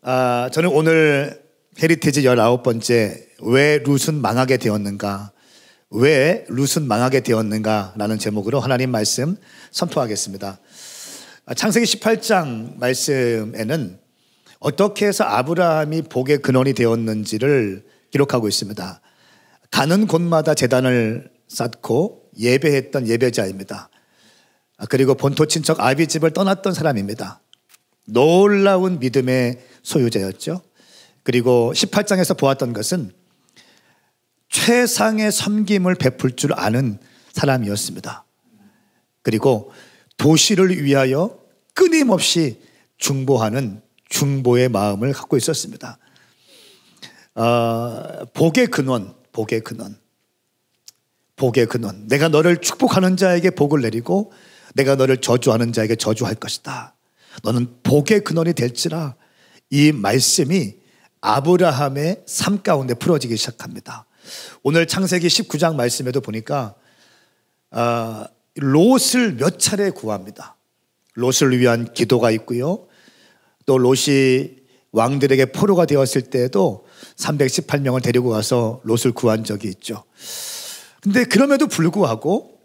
저는 오늘 헤리티지 19번째 왜 룻은 망하게 되었는가, 왜 룻은 망하게 되었는가 라는 제목으로 하나님 말씀 선포하겠습니다. 창세기 18장 말씀에는 어떻게 해서 아브라함이 복의 근원이 되었는지를 기록하고 있습니다. 가는 곳마다 제단을 쌓고 예배했던 예배자입니다. 그리고 본토 친척 아비집을 떠났던 사람입니다. 놀라운 믿음의 소유자였죠. 그리고 18장에서 보았던 것은 최상의 섬김을 베풀 줄 아는 사람이었습니다. 그리고 도시를 위하여 끊임없이 중보하는 중보의 마음을 갖고 있었습니다. 복의 근원, 복의 근원, 복의 근원. 내가 너를 축복하는 자에게 복을 내리고 내가 너를 저주하는 자에게 저주할 것이다. 너는 복의 근원이 될지라. 이 말씀이 아브라함의 삶 가운데 풀어지기 시작합니다. 오늘 창세기 19장 말씀에도 보니까 롯을 몇 차례 구합니다. 롯을 위한 기도가 있고요. 또 롯이 왕들에게 포로가 되었을 때에도 318명을 데리고 가서 롯을 구한 적이 있죠. 근데 그럼에도 불구하고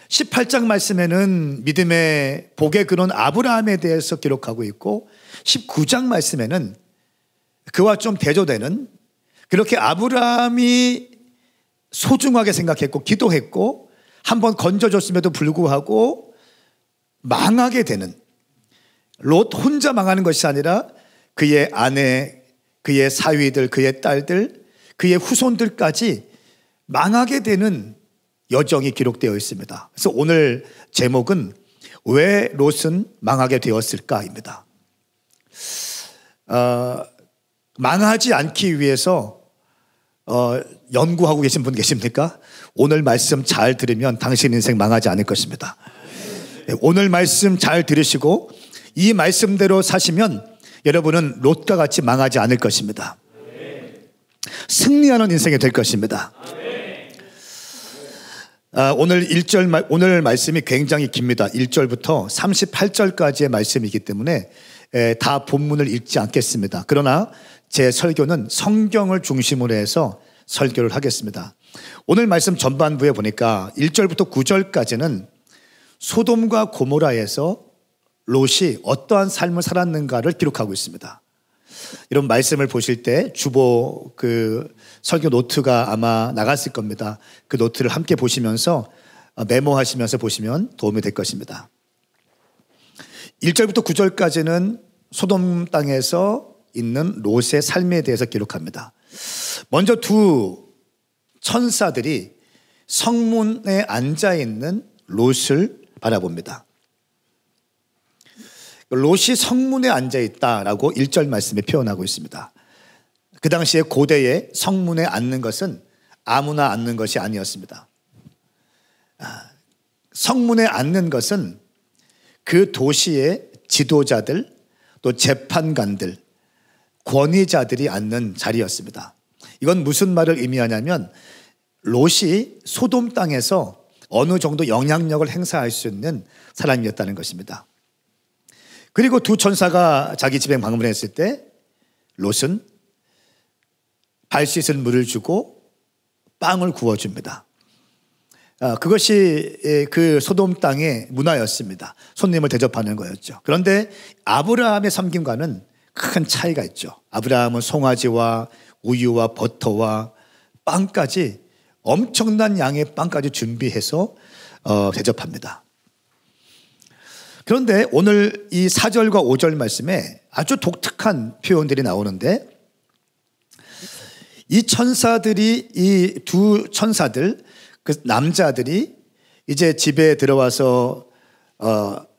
18장 말씀에는 믿음의 복의 근원 아브라함에 대해서 기록하고 있고 19장 말씀에는 그와 좀 대조되는, 그렇게 아브라함이 소중하게 생각했고 기도했고 한번 건져줬음에도 불구하고 망하게 되는, 롯 혼자 망하는 것이 아니라 그의 아내, 그의 사위들, 그의 딸들, 그의 후손들까지 망하게 되는 여정이 기록되어 있습니다. 그래서 오늘 제목은 왜 롯은 망하게 되었을까입니다. 망하지 않기 위해서 연구하고 계신 분 계십니까? 오늘 말씀 잘 들으면 당신 인생 망하지 않을 것입니다. 오늘 말씀 잘 들으시고 이 말씀대로 사시면 여러분은 롯과 같이 망하지 않을 것입니다. 승리하는 인생이 될 것입니다. 오늘 말씀이 굉장히 깁니다. 1절부터 38절까지의 말씀이기 때문에 다 본문을 읽지 않겠습니다. 그러나 제 설교는 성경을 중심으로 해서 설교를 하겠습니다. 오늘 말씀 전반부에 보니까 1절부터 9절까지는 소돔과 고모라에서 롯이 어떠한 삶을 살았는가를 기록하고 있습니다. 이런 말씀을 보실 때 주보 설교 노트가 아마 나갔을 겁니다. 그 노트를 함께 보시면서 메모하시면서 보시면 도움이 될 것입니다. 1절부터 9절까지는 소돔 땅에서 있는 롯의 삶에 대해서 기록합니다. 먼저 두 천사들이 성문에 앉아있는 롯을 바라봅니다. 롯이 성문에 앉아있다라고 1절 말씀에 표현하고 있습니다. 그 당시에 고대에 성문에 앉는 것은 아무나 앉는 것이 아니었습니다. 성문에 앉는 것은 그 도시의 지도자들, 또 재판관들, 권위자들이 앉는 자리였습니다. 이건 무슨 말을 의미하냐면 롯이 소돔 땅에서 어느 정도 영향력을 행사할 수 있는 사람이었다는 것입니다. 그리고 두 천사가 자기 집에 방문했을 때 롯은 발 씻을 물을 주고 빵을 구워줍니다. 그것이 그 소돔 땅의 문화였습니다. 손님을 대접하는 거였죠. 그런데 아브라함의 섬김과는 큰 차이가 있죠. 아브라함은 송아지와 우유와 버터와 빵까지, 엄청난 양의 빵까지 준비해서 대접합니다. 그런데 오늘 이 4절과 5절 말씀에 아주 독특한 표현들이 나오는데, 이 천사들이, 이 두 천사들, 그 남자들이 이제 집에 들어와서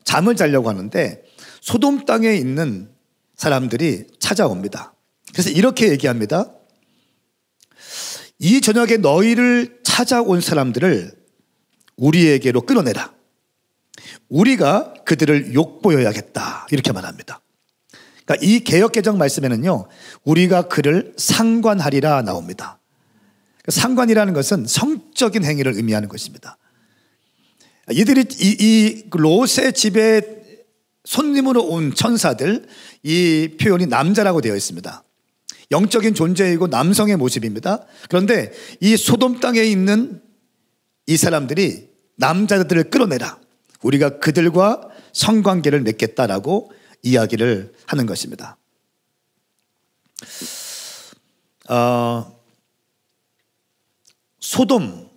잠을 자려고 하는데 소돔 땅에 있는 사람들이 찾아옵니다. 그래서 이렇게 얘기합니다. 이 저녁에 너희를 찾아온 사람들을 우리에게로 끌어내라. 우리가 그들을 욕보여야겠다. 이렇게 말합니다. 그러니까 이 개역개정 말씀에는요, 우리가 그를 상관하리라 나옵니다. 상관이라는 것은 성적인 행위를 의미하는 것입니다. 이들이 이 롯의 집에 손님으로 온 천사들, 이 표현이 남자라고 되어 있습니다. 영적인 존재이고 남성의 모습입니다. 그런데 이 소돔 땅에 있는 이 사람들이 남자들을 끌어내라, 우리가 그들과 성관계를 맺겠다라고 이야기를 하는 것입니다. 소돔,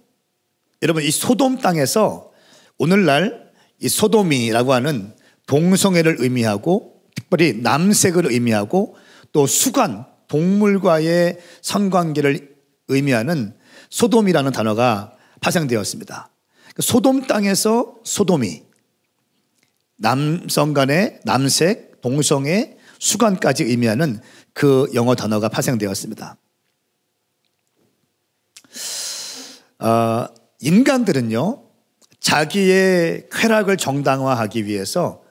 여러분, 이 소돔 땅에서 오늘날 이 소돔이라고 하는 동성애를 의미하고, 특별히 남색을 의미하고, 또 수간, 동물과의 성관계를 의미하는 소돔이라는 단어가 파생되었습니다. 소돔 땅에서 소돔이, 남성 간의 남색, 동성애, 수간까지 의미하는 그 영어 단어가 파생되었습니다. 인간들은요, 자기의 쾌락을 정당화하기 위해서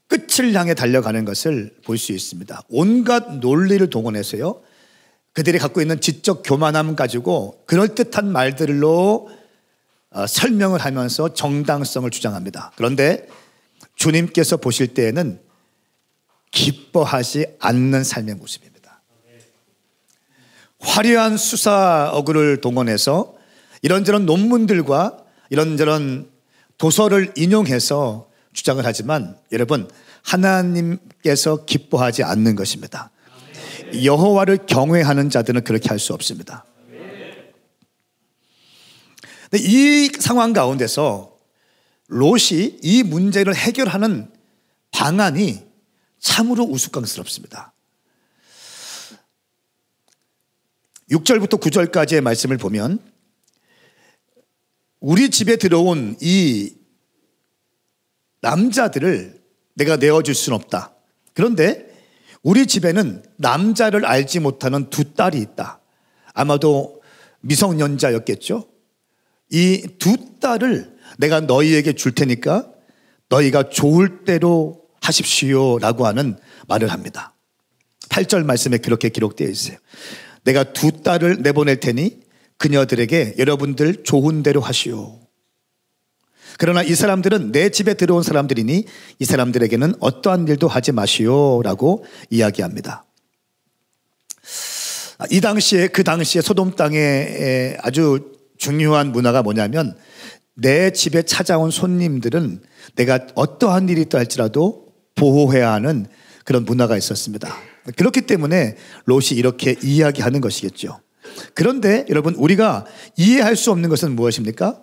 끝을 향해 달려가는 것을 볼 수 있습니다. 온갖 논리를 동원해서요, 그들이 갖고 있는 지적 교만함 가지고 그럴듯한 말들로 설명을 하면서 정당성을 주장합니다. 그런데 주님께서 보실 때에는 기뻐하지 않는 삶의 모습입니다. 화려한 수사어구를 동원해서 이런저런 논문들과 이런저런 도서를 인용해서 주장을 하지만, 여러분, 하나님께서 기뻐하지 않는 것입니다. 여호와를 경외하는 자들은 그렇게 할 수 없습니다. 근데 이 상황 가운데서 롯이 이 문제를 해결하는 방안이 참으로 우스꽝스럽습니다. 6절부터 9절까지의 말씀을 보면, 우리 집에 들어온 이 남자들을 내가 내어줄 수는 없다. 그런데 우리 집에는 남자를 알지 못하는 두 딸이 있다. 아마도 미성년자였겠죠. 이 두 딸을 내가 너희에게 줄 테니까 너희가 좋을 대로 하십시오 라고 하는 말을 합니다. 8절 말씀에 그렇게 기록되어 있어요. 내가 두 딸을 내보낼 테니 그녀들에게 여러분들 좋은 대로 하시오. 그러나 이 사람들은 내 집에 들어온 사람들이니 이 사람들에게는 어떠한 일도 하지 마시오 라고 이야기합니다. 그 당시에 소돔 땅의 아주 중요한 문화가 뭐냐면, 내 집에 찾아온 손님들은 내가 어떠한 일이 있다 할지라도 보호해야 하는 그런 문화가 있었습니다. 그렇기 때문에 롯이 이렇게 이야기하는 것이겠죠. 그런데 여러분, 우리가 이해할 수 없는 것은 무엇입니까?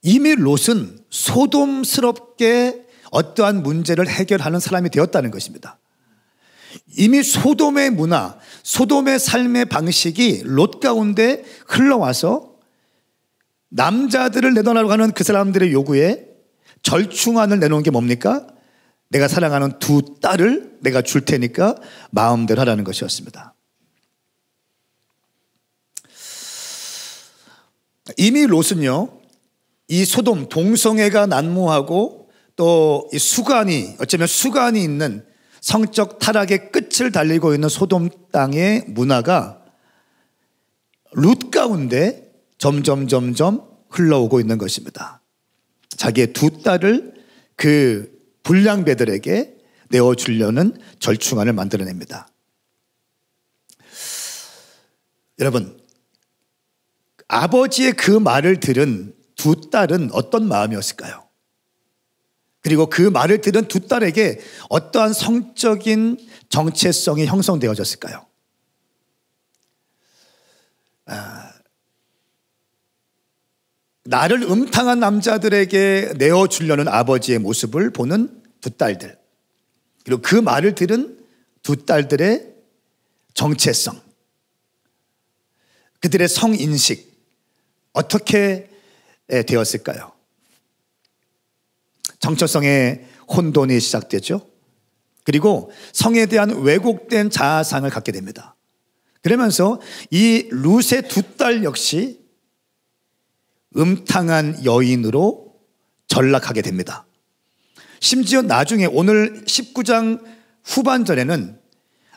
이미 롯은 소돔스럽게 어떠한 문제를 해결하는 사람이 되었다는 것입니다. 이미 소돔의 문화, 소돔의 삶의 방식이 롯 가운데 흘러와서 남자들을 내놓으라고 하는 그 사람들의 요구에 절충안을 내놓은 게 뭡니까? 내가 사랑하는 두 딸을 내가 줄 테니까 마음대로 하라는 것이었습니다. 이미 롯은요, 이 소돔, 동성애가 난무하고 또 이 수간이, 어쩌면 수간이 있는 성적 타락의 끝을 달리고 있는 소돔 땅의 문화가 룻 가운데 점점 흘러오고 있는 것입니다. 자기의 두 딸을 그 불량배들에게 내어주려는 절충안을 만들어냅니다. 여러분, 아버지의 그 말을 들은 두 딸은 어떤 마음이었을까요? 그리고 그 말을 들은 두 딸에게 어떠한 성적인 정체성이 형성되어졌을까요? 나를 음탕한 남자들에게 내어주려는 아버지의 모습을 보는 두 딸들, 그리고 그 말을 들은 두 딸들의 정체성, 그들의 성인식, 어떻게 되었을까요? 정체성의 혼돈이 시작되죠. 그리고 성에 대한 왜곡된 자아상을 갖게 됩니다. 그러면서 이 룻의 두 딸 역시 음탕한 여인으로 전락하게 됩니다. 심지어 나중에 오늘 19장 후반전에는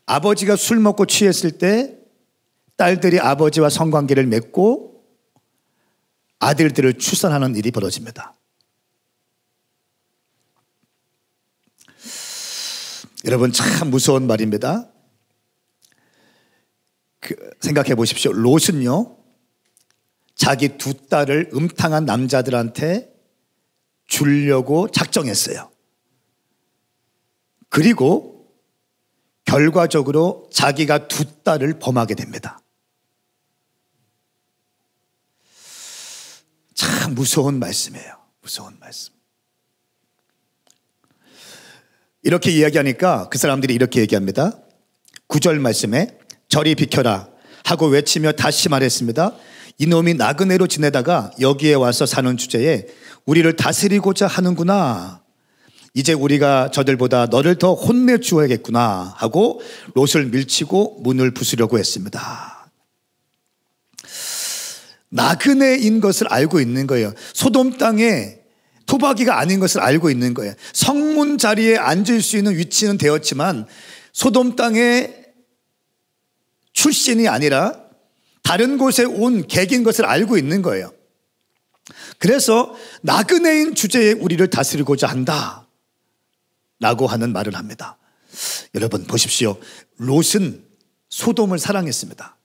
아버지가 술 먹고 취했을 때 딸들이 아버지와 성관계를 맺고 아들들을 출산하는 일이 벌어집니다. 여러분 참 무서운 말입니다. 생각해 보십시오. 롯은요, 자기 두 딸을 음탕한 남자들한테 주려고 작정했어요. 그리고 결과적으로 자기가 두 딸을 범하게 됩니다. 참 무서운 말씀이에요. 무서운 말씀. 이렇게 이야기하니까 그 사람들이 이렇게 얘기합니다. 9절 말씀에 저리 비켜라 하고 외치며 다시 말했습니다. 이놈이 나그네로 지내다가 여기에 와서 사는 주제에 우리를 다스리고자 하는구나. 이제 우리가 저들보다 너를 더 혼내주어야겠구나 하고 롯을 밀치고 문을 부수려고 했습니다. 나그네인 것을 알고 있는 거예요. 소돔 땅에 토박이가 아닌 것을 알고 있는 거예요. 성문 자리에 앉을 수 있는 위치는 되었지만 소돔 땅의 출신이 아니라 다른 곳에 온 객인 것을 알고 있는 거예요. 그래서 나그네인 주제에 우리를 다스리고자 한다 라고 하는 말을 합니다. 여러분 보십시오. 롯은 소돔을 사랑했습니다.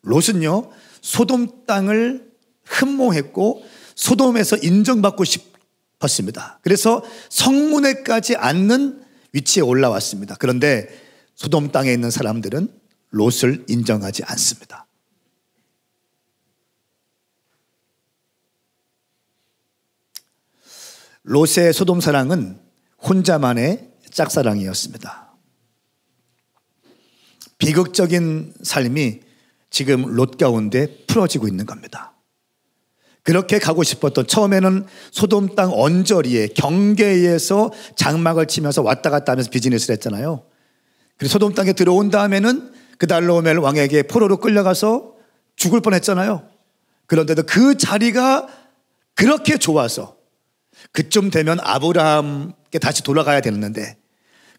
롯은요, 소돔 땅을 흠모했고 소돔에서 인정받고 싶었습니다. 그래서 성문에까지 앉는 위치에 올라왔습니다. 그런데 소돔 땅에 있는 사람들은 롯을 인정하지 않습니다. 롯의 소돔 사랑은 혼자만의 짝사랑이었습니다. 비극적인 삶이 지금 롯 가운데 풀어지고 있는 겁니다. 그렇게 가고 싶었던, 처음에는 소돔 땅 언저리에 경계에서 장막을 치면서 왔다 갔다 하면서 비즈니스를 했잖아요. 그리고 소돔 땅에 들어온 다음에는 그달로멜 왕에게 포로로 끌려가서 죽을 뻔했잖아요. 그런데도 그 자리가 그렇게 좋아서 그쯤 되면 아브라함께 다시 돌아가야 되는데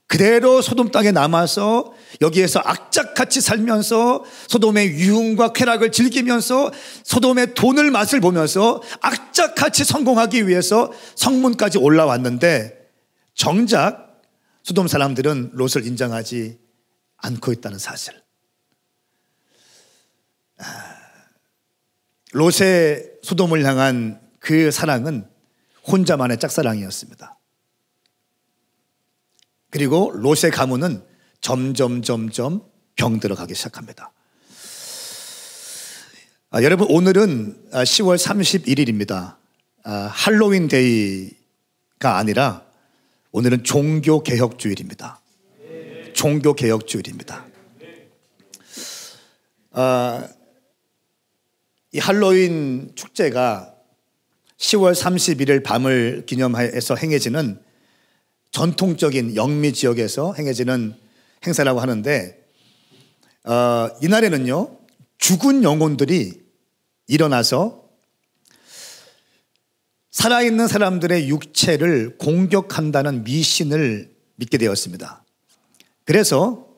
그대로 소돔 땅에 남아서 여기에서 악착같이 살면서 소돔의 유흥과 쾌락을 즐기면서 소돔의 돈을 맛을 보면서 악착같이 성공하기 위해서 성문까지 올라왔는데 정작 소돔 사람들은 롯을 인정하지 않고 있다는 사실. 롯의 소돔을 향한 그 사랑은 혼자만의 짝사랑이었습니다. 그리고 롯의 가문은 점점 병들어가기 시작합니다. 여러분 오늘은 10월 31일입니다. 할로윈 데이가 아니라 오늘은 종교개혁주일입니다. 종교개혁주일입니다. 이 할로윈 축제가 10월 31일 밤을 기념해서 행해지는 전통적인 영미 지역에서 행해지는 행사라고 하는데 이날에는요 죽은 영혼들이 일어나서 살아있는 사람들의 육체를 공격한다는 미신을 믿게 되었습니다. 그래서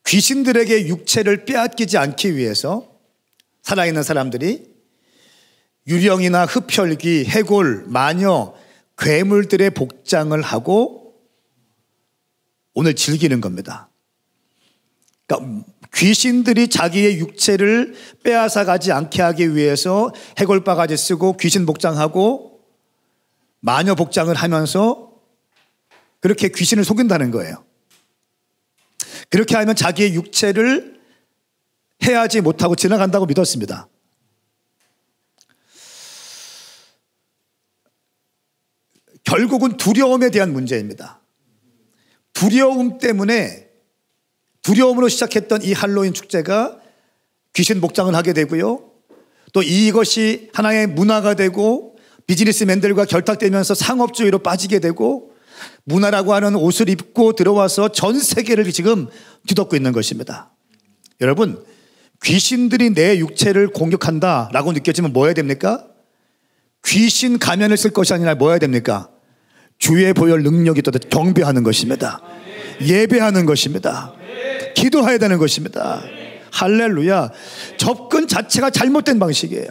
귀신들에게 육체를 빼앗기지 않기 위해서 살아있는 사람들이 유령이나 흡혈귀, 해골, 마녀, 괴물들의 복장을 하고 오늘 즐기는 겁니다. 그러니까 귀신들이 자기의 육체를 빼앗아 가지 않게 하기 위해서 해골 바가지 쓰고 귀신 복장하고 마녀 복장을 하면서 그렇게 귀신을 속인다는 거예요. 그렇게 하면 자기의 육체를 해하지 못하고 지나간다고 믿었습니다. 결국은 두려움에 대한 문제입니다. 두려움 때문에, 두려움으로 시작했던 이 할로윈 축제가 귀신 복장을 하게 되고요. 또 이것이 하나의 문화가 되고 비즈니스맨들과 결탁되면서 상업주의로 빠지게 되고 문화라고 하는 옷을 입고 들어와서 전 세계를 지금 뒤덮고 있는 것입니다. 여러분, 귀신들이 내 육체를 공격한다라고 느껴지면 뭐 해야 됩니까? 귀신 가면을 쓸 것이 아니라 뭐 해야 됩니까? 주의 보혈 능력이 또 경배하는 것입니다. 예배하는 것입니다. 기도해야 되는 것입니다. 할렐루야. 접근 자체가 잘못된 방식이에요.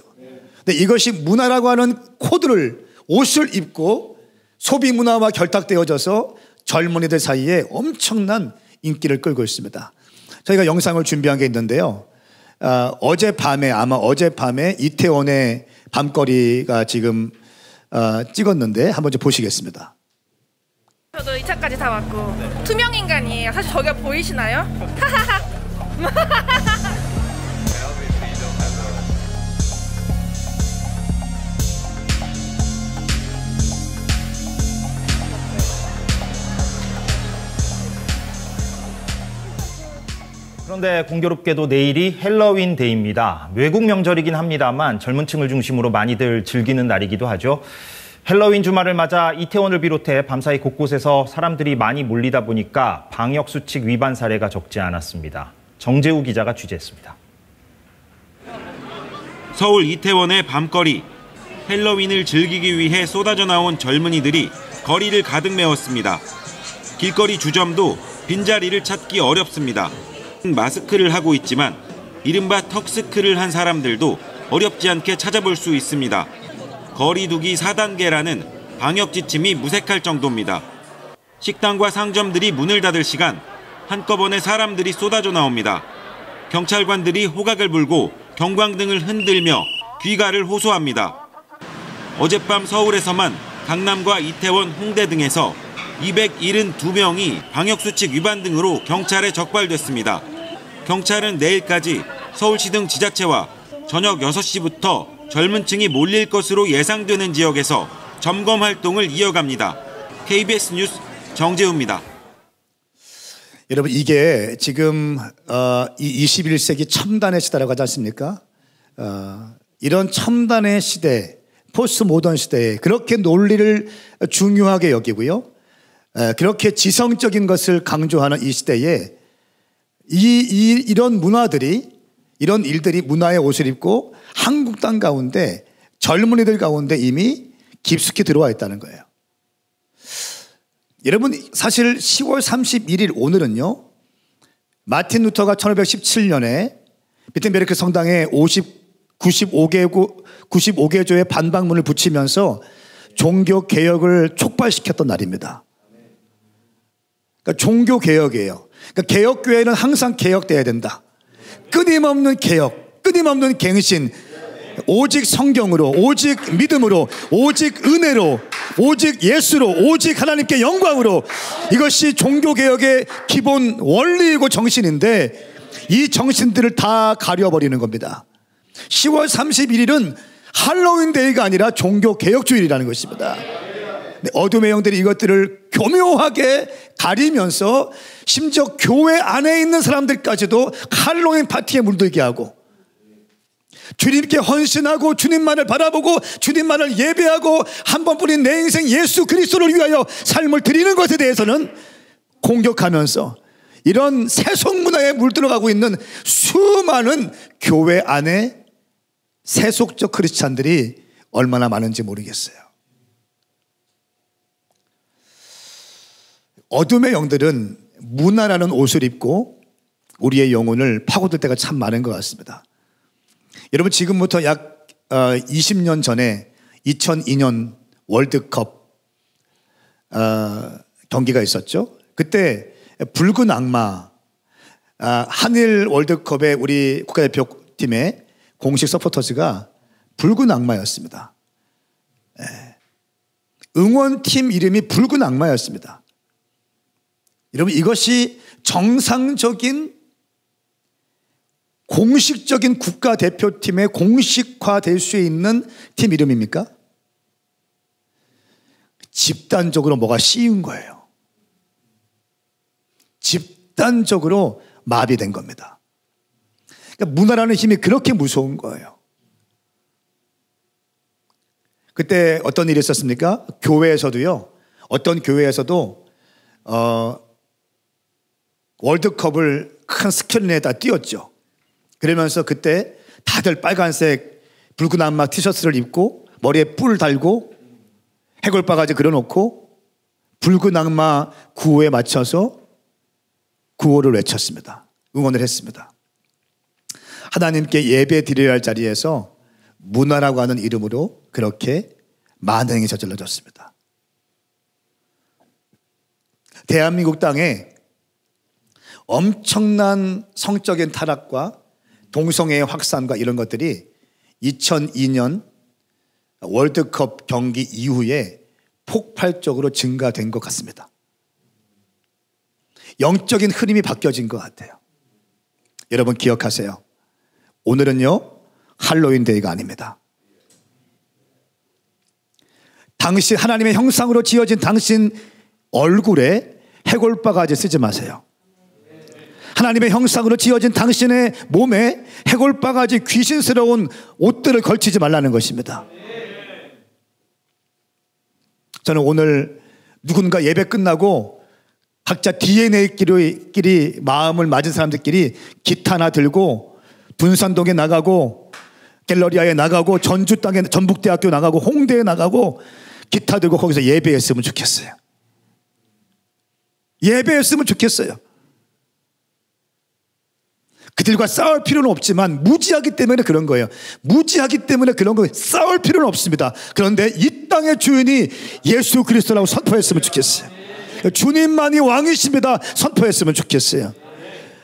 근데 이것이 문화라고 하는 코드를, 옷을 입고 소비 문화와 결탁되어져서 젊은이들 사이에 엄청난 인기를 끌고 있습니다. 저희가 영상을 준비한 게 있는데요. 아마 어젯밤에 이태원의 밤거리가 지금 찍었는데 한번 좀 보시겠습니다. 저도 2차까지 다 왔고 투명 인간이에요. 사실 저기가 보이시나요? 그런데 공교롭게도 내일이 헬로윈 데이입니다. 외국 명절이긴 합니다만 젊은 층을 중심으로 많이들 즐기는 날이기도 하죠. 헬로윈 주말을 맞아 이태원을 비롯해 밤사이 곳곳에서 사람들이 많이 몰리다 보니까 방역수칙 위반 사례가 적지 않았습니다. 정재우 기자가 취재했습니다. 서울 이태원의 밤거리. 헬로윈을 즐기기 위해 쏟아져 나온 젊은이들이 거리를 가득 메웠습니다. 길거리 주점도 빈자리를 찾기 어렵습니다. 마스크를 하고 있지만 이른바 턱스크를 한 사람들도 어렵지 않게 찾아볼 수 있습니다. 거리두기 4단계라는 방역 지침이 무색할 정도입니다. 식당과 상점들이 문을 닫을 시간 한꺼번에 사람들이 쏟아져 나옵니다. 경찰관들이 호각을 불고 경광등을 흔들며 귀가를 호소합니다. 어젯밤 서울에서만 강남과 이태원, 홍대 등에서 272명이 방역수칙 위반 등으로 경찰에 적발됐습니다. 경찰은 내일까지 서울시 등 지자체와 저녁 6시부터 젊은 층이 몰릴 것으로 예상되는 지역에서 점검 활동을 이어갑니다. KBS 뉴스 정재우입니다. 여러분, 이게 지금 이 21세기 첨단의 시대라고 하지 않습니까? 이런 첨단의 시대, 포스트 모던 시대에 그렇게 논리를 중요하게 여기고요. 그렇게 지성적인 것을 강조하는 이 시대에 이런 문화들이, 이런 일들이 문화의 옷을 입고 한국 땅 가운데 젊은이들 가운데 이미 깊숙이 들어와 있다는 거예요. 여러분, 사실 10월 31일 오늘은요, 마틴 루터가 1517년에 비텐베르크 성당에 95개조의 반박문을 붙이면서 종교 개혁을 촉발시켰던 날입니다. 그러니까 종교 개혁이에요. 그러니까 개혁교회는 항상 개혁돼야 된다. 끊임없는 개혁, 끊임없는 갱신, 오직 성경으로, 오직 믿음으로, 오직 은혜로, 오직 예수로, 오직 하나님께 영광으로, 이것이 종교개혁의 기본 원리이고 정신인데 이 정신들을 다 가려버리는 겁니다. 10월 31일은 할로윈 데이가 아니라 종교개혁주일이라는 것입니다. 어둠의 영들이 이것들을 교묘하게 가리면서 심지어 교회 안에 있는 사람들까지도 할로윈 파티에 물들게 하고, 주님께 헌신하고 주님만을 바라보고 주님만을 예배하고 한 번뿐인 내 인생 예수 그리스도를 위하여 삶을 드리는 것에 대해서는 공격하면서 이런 세속 문화에 물들어가고 있는 수많은 교회 안에 세속적 크리스찬들이 얼마나 많은지 모르겠어요. 어둠의 영들은 문화라는 옷을 입고 우리의 영혼을 파고들 때가 참 많은 것 같습니다. 여러분, 지금부터 약 20년 전에 2002년 월드컵 경기가 있었죠. 그때 붉은 악마, 한일 월드컵의 우리 국가대표팀의 공식 서포터즈가 붉은 악마였습니다. 응원팀 이름이 붉은 악마였습니다. 여러분, 이것이 정상적인 공식적인 국가대표팀의 공식화될 수 있는 팀 이름입니까? 집단적으로 뭐가 씌운 거예요. 집단적으로 마비된 겁니다. 그러니까 문화라는 힘이 그렇게 무서운 거예요. 그때 어떤 일이 있었습니까? 교회에서도요, 어떤 교회에서도 월드컵을 큰 스크린에다 띄웠죠. 그러면서 그때 다들 빨간색 붉은 악마 티셔츠를 입고 머리에 뿔 달고 해골바가지 그려놓고 붉은 악마 구호에 맞춰서 구호를 외쳤습니다. 응원을 했습니다. 하나님께 예배 드려야 할 자리에서 문화라고 하는 이름으로 그렇게 만행이 저질러졌습니다. 대한민국 땅에 엄청난 성적인 타락과 동성애의 확산과 이런 것들이 2002년 월드컵 경기 이후에 폭발적으로 증가된 것 같습니다. 영적인 흐름이 바뀌어진 것 같아요. 여러분 기억하세요. 오늘은요, 할로윈 데이가 아닙니다. 당신 하나님의 형상으로 지어진 당신 얼굴에 해골바가지 쓰지 마세요. 하나님의 형상으로 지어진 당신의 몸에 해골바가지 귀신스러운 옷들을 걸치지 말라는 것입니다. 저는 오늘 누군가 예배 끝나고 각자 DNA끼리 마음을 맞은 사람들끼리 기타 하나 들고 분산동에 나가고 갤러리아에 나가고 전주 땅에 전북대학교 나가고 홍대에 나가고 기타 들고 거기서 예배했으면 좋겠어요. 예배했으면 좋겠어요. 그들과 싸울 필요는 없지만 무지하기 때문에 그런 거예요. 무지하기 때문에 그런 거예요. 싸울 필요는 없습니다. 그런데 이 땅의 주인이 예수 그리스도라고 선포했으면 좋겠어요. 주님만이 왕이십니다. 선포했으면 좋겠어요.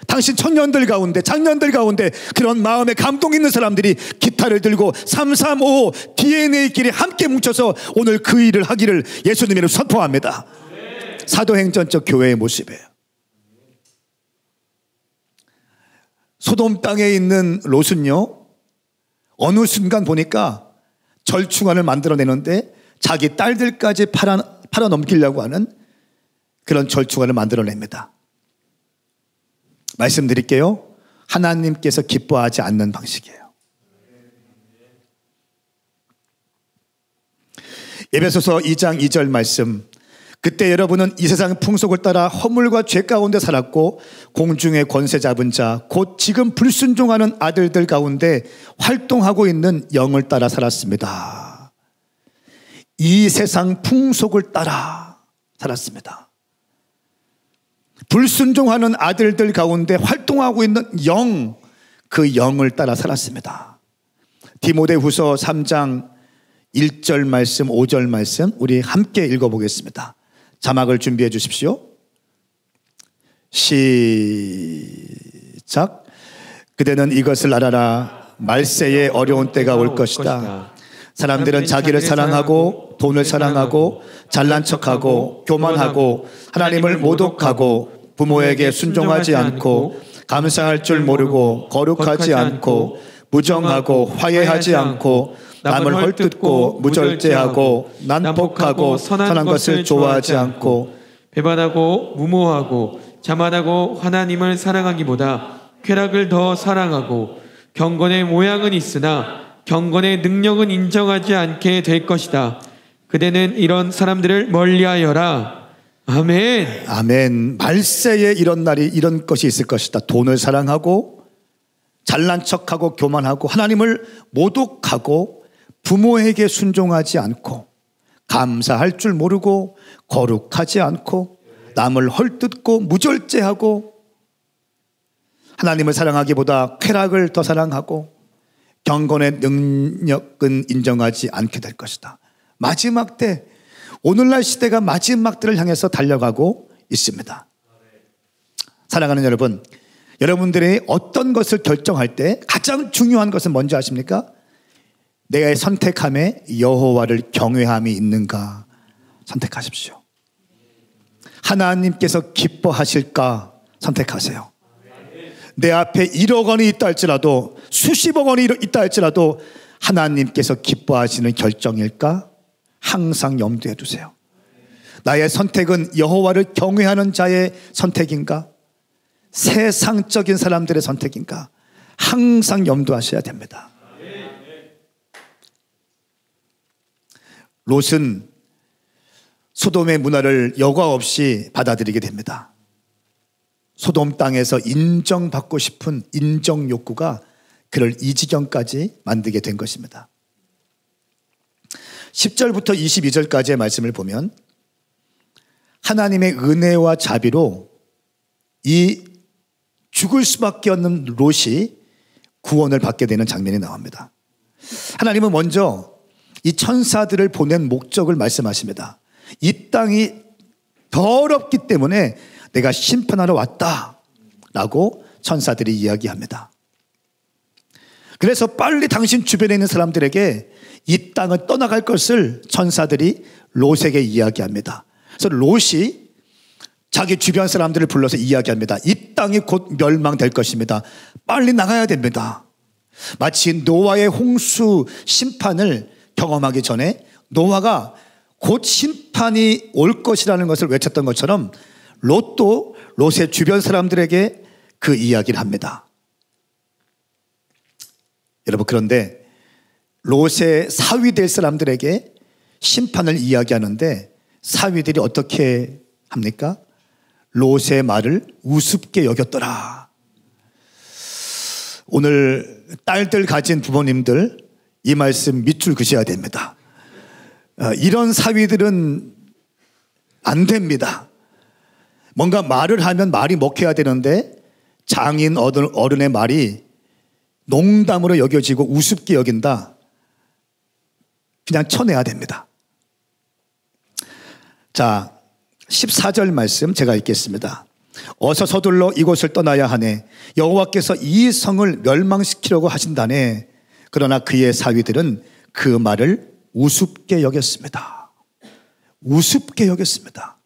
당신 청년들 가운데 장년들 가운데 그런 마음에 감동 있는 사람들이 기타를 들고 335 DNA끼리 함께 뭉쳐서 오늘 그 일을 하기를 예수님으로 선포합니다. 사도행전적 교회의 모습이에요. 소돔 땅에 있는 롯은요, 어느 순간 보니까 절충안을 만들어내는데 자기 딸들까지 팔아넘기려고 하는 그런 절충안을 만들어냅니다. 말씀드릴게요. 하나님께서 기뻐하지 않는 방식이에요. 에베소서 2장 2절 말씀. 그때 여러분은 이 세상 풍속을 따라 허물과 죄 가운데 살았고 공중의 권세 잡은 자 곧 지금 불순종하는 아들들 가운데 활동하고 있는 영을 따라 살았습니다. 이 세상 풍속을 따라 살았습니다. 불순종하는 아들들 가운데 활동하고 있는 영, 그 영을 따라 살았습니다. 디모데후서 3장 1절 말씀 5절 말씀 우리 함께 읽어보겠습니다. 자막을 준비해 주십시오. 시작. 그대는 이것을 알아라. 말세에 어려운 때가 올 것이다. 사람들은 자기를 사랑하고 돈을 사랑하고 잘난 척하고 교만하고 하나님을 모독하고 부모에게 순종하지 않고 감사할 줄 모르고 거룩하지 않고 무정하고 화해하지 않고 남을 헐뜯고 무절제하고 난폭하고 선한 것을 좋아하지 않고 배반하고 무모하고 자만하고 하나님을 사랑하기보다 쾌락을 더 사랑하고 경건의 모양은 있으나 경건의 능력은 인정하지 않게 될 것이다. 그대는 이런 사람들을 멀리하여라. 아멘. 아멘. 말세에 이런 날이 이런 것이 있을 것이다. 돈을 사랑하고 잘난 척하고 교만하고 하나님을 모독하고 부모에게 순종하지 않고 감사할 줄 모르고 거룩하지 않고 남을 헐뜯고 무절제하고 하나님을 사랑하기보다 쾌락을 더 사랑하고 경건의 능력은 인정하지 않게 될 것이다. 마지막 때, 오늘날 시대가 마지막 때를 향해서 달려가고 있습니다. 사랑하는 여러분, 여러분들이 어떤 것을 결정할 때 가장 중요한 것은 뭔지 아십니까? 내가 선택함에 여호와를 경외함이 있는가 선택하십시오. 하나님께서 기뻐하실까 선택하세요. 내 앞에 1억 원이 있다 할지라도 수십억 원이 있다 할지라도 하나님께서 기뻐하시는 결정일까 항상 염두에 두세요. 나의 선택은 여호와를 경외하는 자의 선택인가 세상적인 사람들의 선택인가 항상 염두하셔야 됩니다. 롯은 소돔의 문화를 여과 없이 받아들이게 됩니다. 소돔 땅에서 인정받고 싶은 인정 욕구가 그를 이 지경까지 만들게 된 것입니다. 10절부터 22절까지의 말씀을 보면 하나님의 은혜와 자비로 이 죽을 수밖에 없는 롯이 구원을 받게 되는 장면이 나옵니다. 하나님은 먼저 이 천사들을 보낸 목적을 말씀하십니다. 이 땅이 더럽기 때문에 내가 심판하러 왔다라고 천사들이 이야기합니다. 그래서 빨리 당신 주변에 있는 사람들에게 이 땅을 떠나갈 것을 천사들이 롯에게 이야기합니다. 그래서 롯이 자기 주변 사람들을 불러서 이야기합니다. 이 땅이 곧 멸망될 것입니다. 빨리 나가야 됩니다. 마치 노아의 홍수 심판을 경험하기 전에 노아가 곧 심판이 올 것이라는 것을 외쳤던 것처럼 롯도 롯의 주변 사람들에게 그 이야기를 합니다. 여러분, 그런데 롯의 사위 될 사람들에게 심판을 이야기하는데 사위들이 어떻게 합니까? 롯의 말을 우습게 여겼더라. 오늘 딸들 가진 부모님들 이 말씀 밑줄 그셔야 됩니다. 이런 사위들은 안 됩니다. 뭔가 말을 하면 말이 먹혀야 되는데 장인 어른의 말이 농담으로 여겨지고 우습게 여긴다. 그냥 쳐내야 됩니다. 자, 14절 말씀 제가 읽겠습니다. 어서 서둘러 이곳을 떠나야 하네. 여호와께서 이 성을 멸망시키려고 하신다네. 그러나 그의 사위들은 그 말을 우습게 여겼습니다. 우습게 여겼습니다.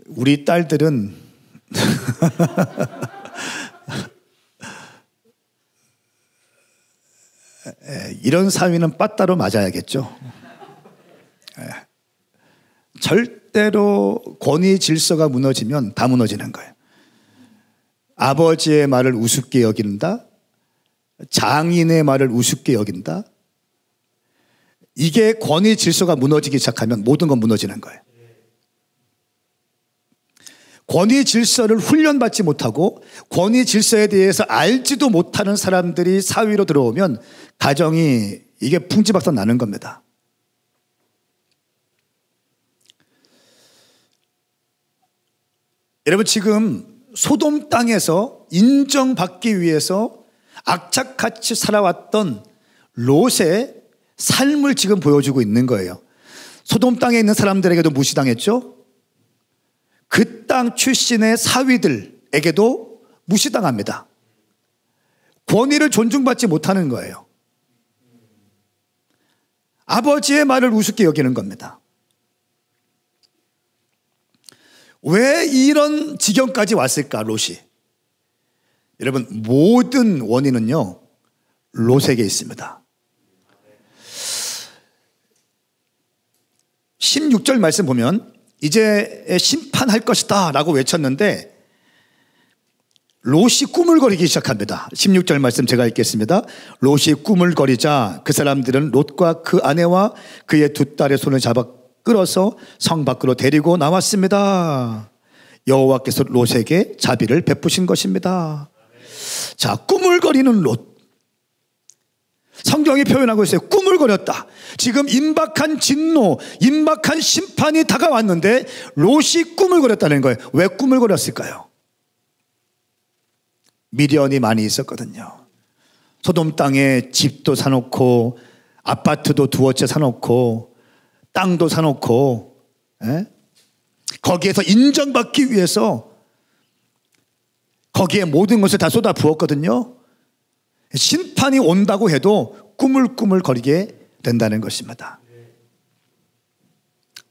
우리 딸들은 이런 사위는 빠따로 맞아야겠죠. 절대로 권위 질서가 무너지면 다 무너지는 거예요. 아버지의 말을 우습게 여긴다, 장인의 말을 우습게 여긴다. 이게 권위 질서가 무너지기 시작하면 모든 건 무너지는 거예요. 권위 질서를 훈련받지 못하고 권위 질서에 대해서 알지도 못하는 사람들이 사위로 들어오면 가정이 이게 풍지박산 나는 겁니다. 여러분, 지금 소돔 땅에서 인정받기 위해서 악착같이 살아왔던 롯의 삶을 지금 보여주고 있는 거예요. 소돔 땅에 있는 사람들에게도 무시당했죠. 그 땅 출신의 사위들에게도 무시당합니다. 권위를 존중받지 못하는 거예요. 아버지의 말을 우습게 여기는 겁니다. 왜 이런 지경까지 왔을까, 롯이? 여러분, 모든 원인은요, 롯에게 있습니다. 16절 말씀 보면 이제 심판할 것이다 라고 외쳤는데 롯이 꾸물거리기 시작합니다. 16절 말씀 제가 읽겠습니다. 롯이 꾸물거리자 그 사람들은 롯과 그 아내와 그의 두 딸의 손을 잡아 끌어서 성 밖으로 데리고 나왔습니다. 여호와께서 롯에게 자비를 베푸신 것입니다. 자, 꾸물거리는 롯. 성경이 표현하고 있어요. 꾸물거렸다. 지금 임박한 진노, 임박한 심판이 다가왔는데 롯이 꾸물거렸다는 거예요. 왜 꾸물거렸을까요? 미련이 많이 있었거든요. 소돔 땅에 집도 사놓고 아파트도 두어 채 사놓고 땅도 사놓고 거기에서 인정받기 위해서 거기에 모든 것을 다 쏟아 부었거든요. 심판이 온다고 해도 꾸물꾸물거리게 된다는 것입니다.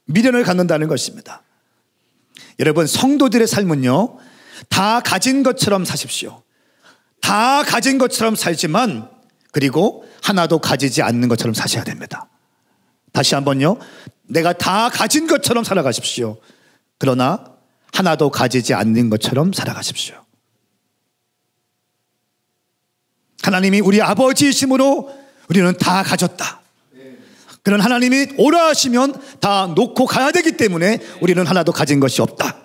미련을 갖는다는 것입니다. 여러분, 성도들의 삶은요, 다 가진 것처럼 사십시오. 다 가진 것처럼 살지만 그리고 하나도 가지지 않는 것처럼 사셔야 됩니다. 다시 한번요, 내가 다 가진 것처럼 살아가십시오. 그러나 하나도 가지지 않는 것처럼 살아가십시오. 하나님이 우리 아버지이심으로 우리는 다 가졌다. 그런 하나님이 오라 하시면 다 놓고 가야 되기 때문에 우리는 하나도 가진 것이 없다.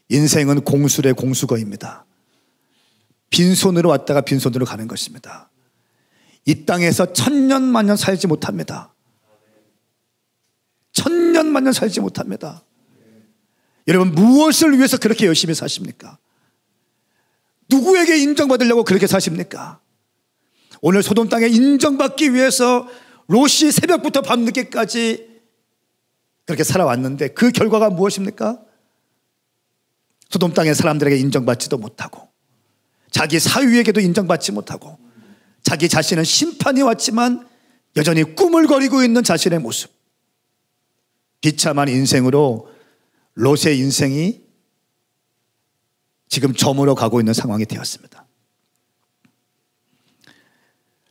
인생은 공수래 공수거입니다. 빈손으로 왔다가 빈손으로 가는 것입니다. 이 땅에서 천년만년 살지 못합니다. 천년만년 살지 못합니다. 여러분, 무엇을 위해서 그렇게 열심히 사십니까? 누구에게 인정받으려고 그렇게 사십니까? 오늘 소돔 땅에 인정받기 위해서 롯이 새벽부터 밤늦게까지 그렇게 살아왔는데 그 결과가 무엇입니까? 소돔 땅의 사람들에게 인정받지도 못하고 자기 사위에게도 인정받지 못하고 자기 자신은 심판이 왔지만 여전히 꾸물거리고 있는 자신의 모습. 비참한 인생으로 롯의 인생이 지금 저물어 가고 있는 상황이 되었습니다.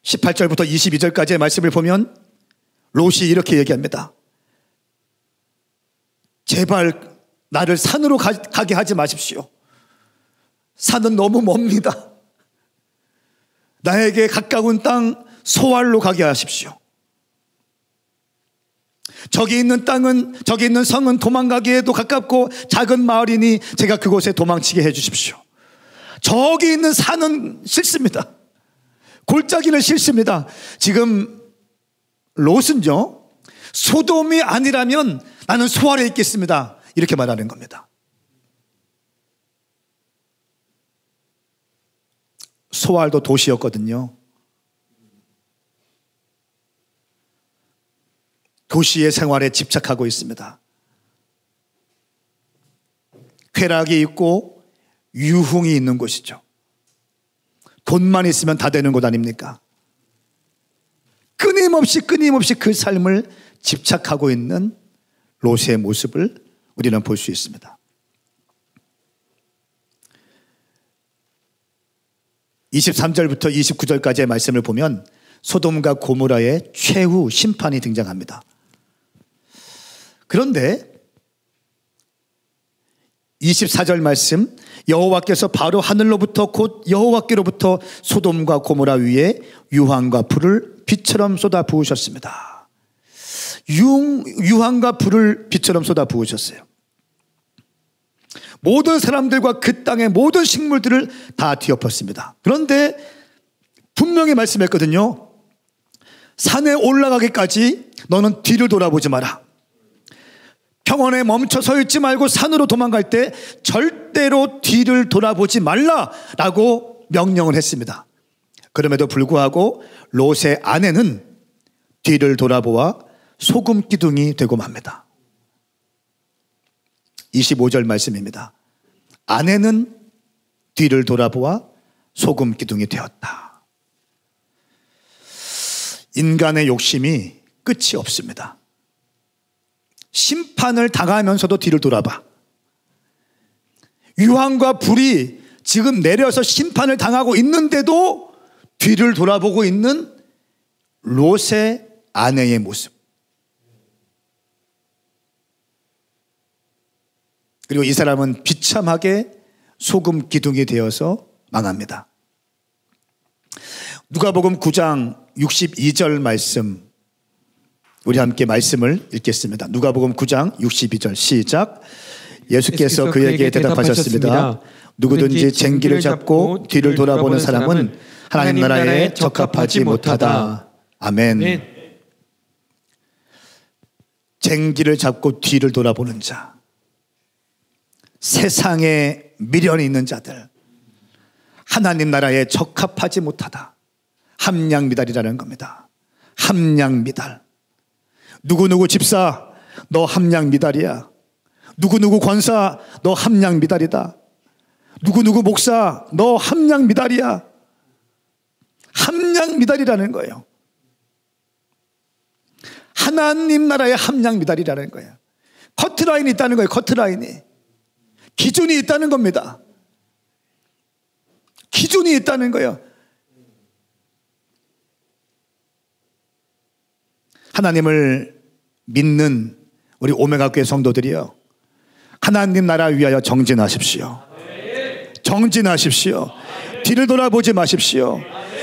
18절부터 22절까지의 말씀을 보면 롯이 이렇게 얘기합니다. 제발 나를 산으로 가게 하지 마십시오. 산은 너무 멉니다. 나에게 가까운 땅 소알로 가게 하십시오. 저기 있는 땅은, 저기 있는 성은 도망가기에도 가깝고 작은 마을이니 제가 그곳에 도망치게 해 주십시오. 저기 있는 산은 싫습니다. 골짜기는 싫습니다. 지금 롯은요, 소돔이 아니라면 나는 소알에 있겠습니다. 이렇게 말하는 겁니다. 소알도 도시였거든요. 도시의 생활에 집착하고 있습니다. 쾌락이 있고 유흥이 있는 곳이죠. 돈만 있으면 다 되는 곳 아닙니까? 끊임없이 그 삶을 집착하고 있는 롯의 모습을 우리는 볼 수 있습니다. 23절부터 29절까지의 말씀을 보면 소돔과 고모라의 최후 심판이 등장합니다. 그런데 24절 말씀, 여호와께서 바로 하늘로부터 곧 여호와께로부터 소돔과 고모라 위에 유황과 불을 빛처럼 쏟아 부으셨습니다. 유황과 불을 빛처럼 쏟아 부으셨어요. 모든 사람들과 그 땅의 모든 식물들을 다 뒤엎었습니다. 그런데 분명히 말씀했거든요. 산에 올라가기까지 너는 뒤를 돌아보지 마라. 평원에 멈춰 서 있지 말고 산으로 도망갈 때 절대로 뒤를 돌아보지 말라라고 명령을 했습니다. 그럼에도 불구하고 롯의 아내는 뒤를 돌아보아 소금 기둥이 되고 맙니다. 25절 말씀입니다. 아내는 뒤를 돌아보아 소금 기둥이 되었다. 인간의 욕심이 끝이 없습니다. 심판을 당하면서도 뒤를 돌아봐. 유황과 불이 지금 내려서 심판을 당하고 있는데도 뒤를 돌아보고 있는 롯의 아내의 모습. 그리고 이 사람은 비참하게 소금 기둥이 되어서 망합니다. 누가복음 9장 62절 말씀, 우리 함께 말씀을 읽겠습니다. 누가복음 9장 62절 시작. 예수께서 그에게 대답하셨습니다. 누구든지 쟁기를 잡고 뒤를 돌아보는 사람은 하나님 나라에 적합하지 못하다. 아멘. 쟁기를 잡고 뒤를 돌아보는 자, 세상에 미련이 있는 자들, 하나님 나라에 적합하지 못하다. 함량미달이라는 겁니다. 함량미달. 누구누구 집사, 너 함량미달이야. 누구누구 권사, 너 함량미달이다. 누구누구 목사, 너 함량미달이야. 함량미달이라는 거예요. 하나님 나라의 함량미달이라는 거예요. 커트라인이 있다는 거예요. 커트라인이. 기준이 있다는 겁니다. 기준이 있다는 거예요. 하나님을 믿는 우리 오메가 교회 성도들이요, 하나님 나라 위하여 정진하십시오. 정진하십시오. 뒤를 돌아보지 마십시오.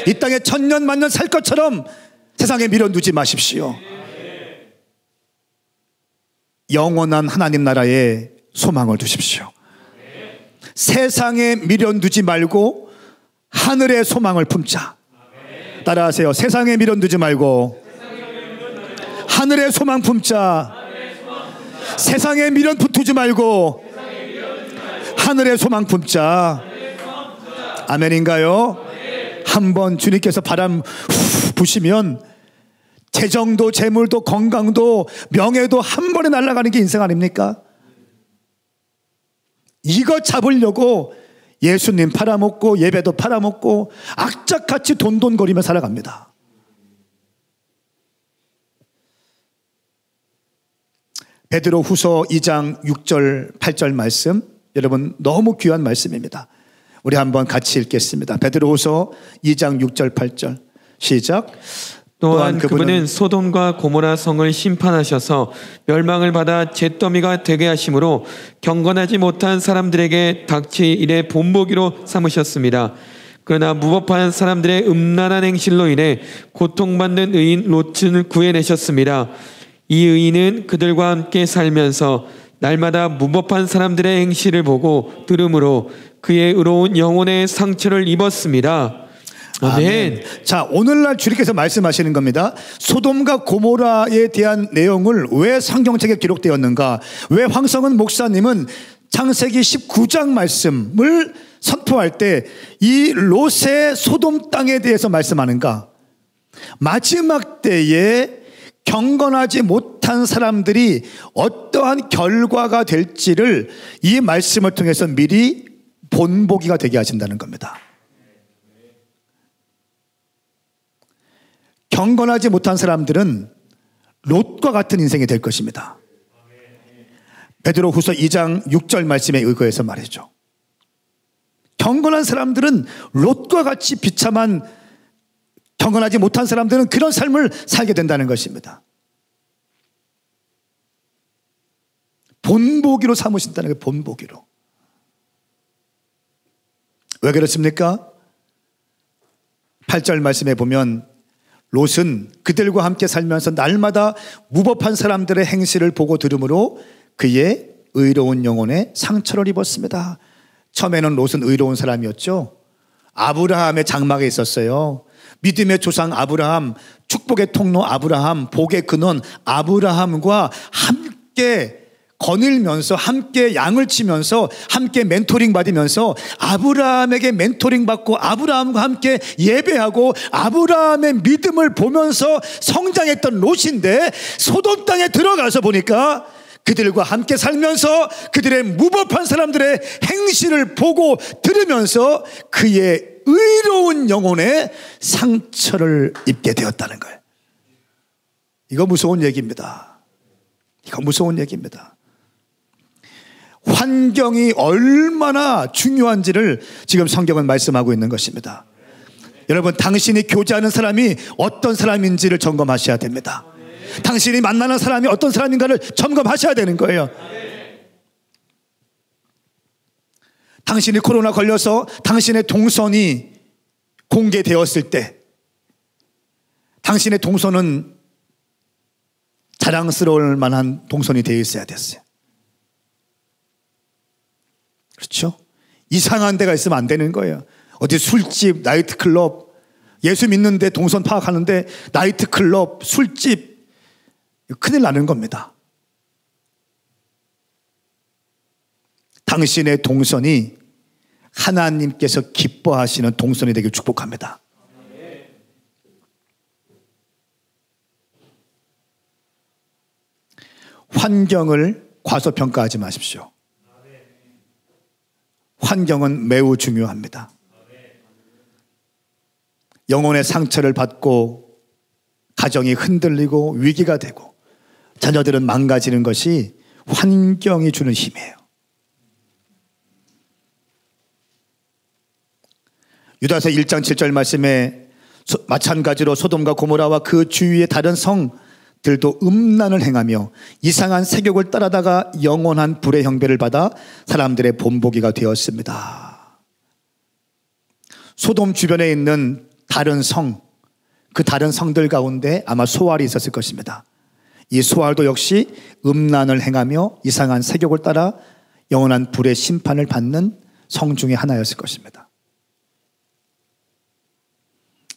이 땅에 천년 만년 살 것처럼 세상에 밀어두지 마십시오. 영원한 하나님 나라에 소망을 두십시오. 세상에 미련 두지 말고 하늘의 소망을 품자. 따라하세요. 세상에 미련 두지 말고 하늘의 소망 품자. 세상에 미련 두지 말고 하늘의 소망 품자. 아멘인가요? 한번 주님께서 바람 부시면 재정도 재물도 건강도 명예도 한 번에 날아가는 게 인생 아닙니까? 이거 잡으려고 예수님 팔아먹고 예배도 팔아먹고 악착같이 돈돈거리며 살아갑니다. 베드로후서 2장 6절 8절 말씀, 여러분 너무 귀한 말씀입니다. 우리 한번 같이 읽겠습니다. 베드로후서 2장 6절 8절 시작. 또한 그분은 소돔과 고모라 성을 심판하셔서 멸망을 받아 잿더미가 되게 하심으로 경건하지 못한 사람들에게 닥칠 일의 본보기로 삼으셨습니다. 그러나 무법한 사람들의 음란한 행실로 인해 고통받는 의인 롯을 구해내셨습니다. 이 의인은 그들과 함께 살면서 날마다 무법한 사람들의 행실을 보고 들음으로 그의 의로운 영혼의 상처를 입었습니다. 아멘. 자, 오늘날 주님께서 말씀하시는 겁니다. 소돔과 고모라에 대한 내용을 왜 성경책에 기록되었는가? 왜 황성은 목사님은 창세기 19장 말씀을 선포할 때 이 롯의 소돔 땅에 대해서 말씀하는가? 마지막 때에 경건하지 못한 사람들이 어떠한 결과가 될지를 이 말씀을 통해서 미리 본보기가 되게 하신다는 겁니다. 경건하지 못한 사람들은 롯과 같은 인생이 될 것입니다. 베드로후서 2장 6절 말씀에 의거해서 말이죠. 경건한 사람들은 롯과 같이 비참한, 경건하지 못한 사람들은 그런 삶을 살게 된다는 것입니다. 본보기로 삼으신다는 거예요. 본보기로. 왜 그렇습니까? 8절 말씀에 보면 롯은 그들과 함께 살면서 날마다 무법한 사람들의 행실을 보고 들음으로 그의 의로운 영혼에 상처를 입었습니다. 처음에는 롯은 의로운 사람이었죠. 아브라함의 장막에 있었어요. 믿음의 조상 아브라함, 축복의 통로 아브라함, 복의 근원 아브라함과 함께 거닐면서 함께 양을 치면서 함께 멘토링 받으면서 아브라함에게 멘토링 받고 아브라함과 함께 예배하고 아브라함의 믿음을 보면서 성장했던 롯인데 소돔 땅에 들어가서 보니까 그들과 함께 살면서 그들의 무법한 사람들의 행실을 보고 들으면서 그의 의로운 영혼에 상처를 입게 되었다는 거예요. 이거 무서운 얘기입니다. 이거 무서운 얘기입니다. 환경이 얼마나 중요한지를 지금 성경은 말씀하고 있는 것입니다. 여러분, 당신이 교제하는 사람이 어떤 사람인지를 점검하셔야 됩니다. 당신이 만나는 사람이 어떤 사람인가를 점검하셔야 되는 거예요. 당신이 코로나 걸려서 당신의 동선이 공개되었을 때 당신의 동선은 자랑스러울 만한 동선이 되어 있어야 됐어요. 그렇죠? 이상한 데가 있으면 안 되는 거예요. 어디 술집, 나이트클럽, 예수 믿는데 동선 파악하는데 나이트클럽, 술집, 큰일 나는 겁니다. 당신의 동선이 하나님께서 기뻐하시는 동선이 되길 축복합니다. 환경을 과소평가하지 마십시오. 환경은 매우 중요합니다. 영혼의 상처를 받고 가정이 흔들리고 위기가 되고 자녀들은 망가지는 것이 환경이 주는 힘이에요. 유다서 1장 7절 말씀에 마찬가지로 소돔과 고모라와 그 주위의 다른 성들도 음란을 행하며 이상한 세욕을 따라다가 영원한 불의 형벌을 받아 사람들의 본보기가 되었습니다. 소돔 주변에 있는 다른 성, 그 다른 성들 가운데 아마 소알이 있었을 것입니다. 이 소알도 역시 음란을 행하며 이상한 세욕을 따라 영원한 불의 심판을 받는 성 중에 하나였을 것입니다.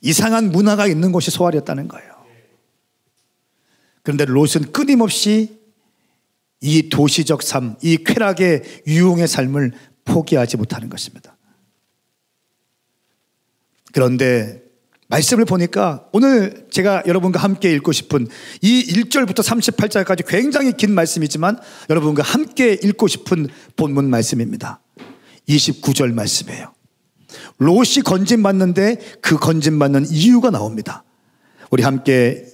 이상한 문화가 있는 곳이 소알이었다는 거예요. 그런데 롯은 끊임없이 이 도시적 삶, 이 쾌락의 유흥의 삶을 포기하지 못하는 것입니다. 그런데 말씀을 보니까 오늘 제가 여러분과 함께 읽고 싶은 이 1절부터 38절까지 굉장히 긴 말씀이지만 여러분과 함께 읽고 싶은 본문 말씀입니다. 29절 말씀이에요. 롯이 건진받는데 그 건진받는 이유가 나옵니다. 우리 함께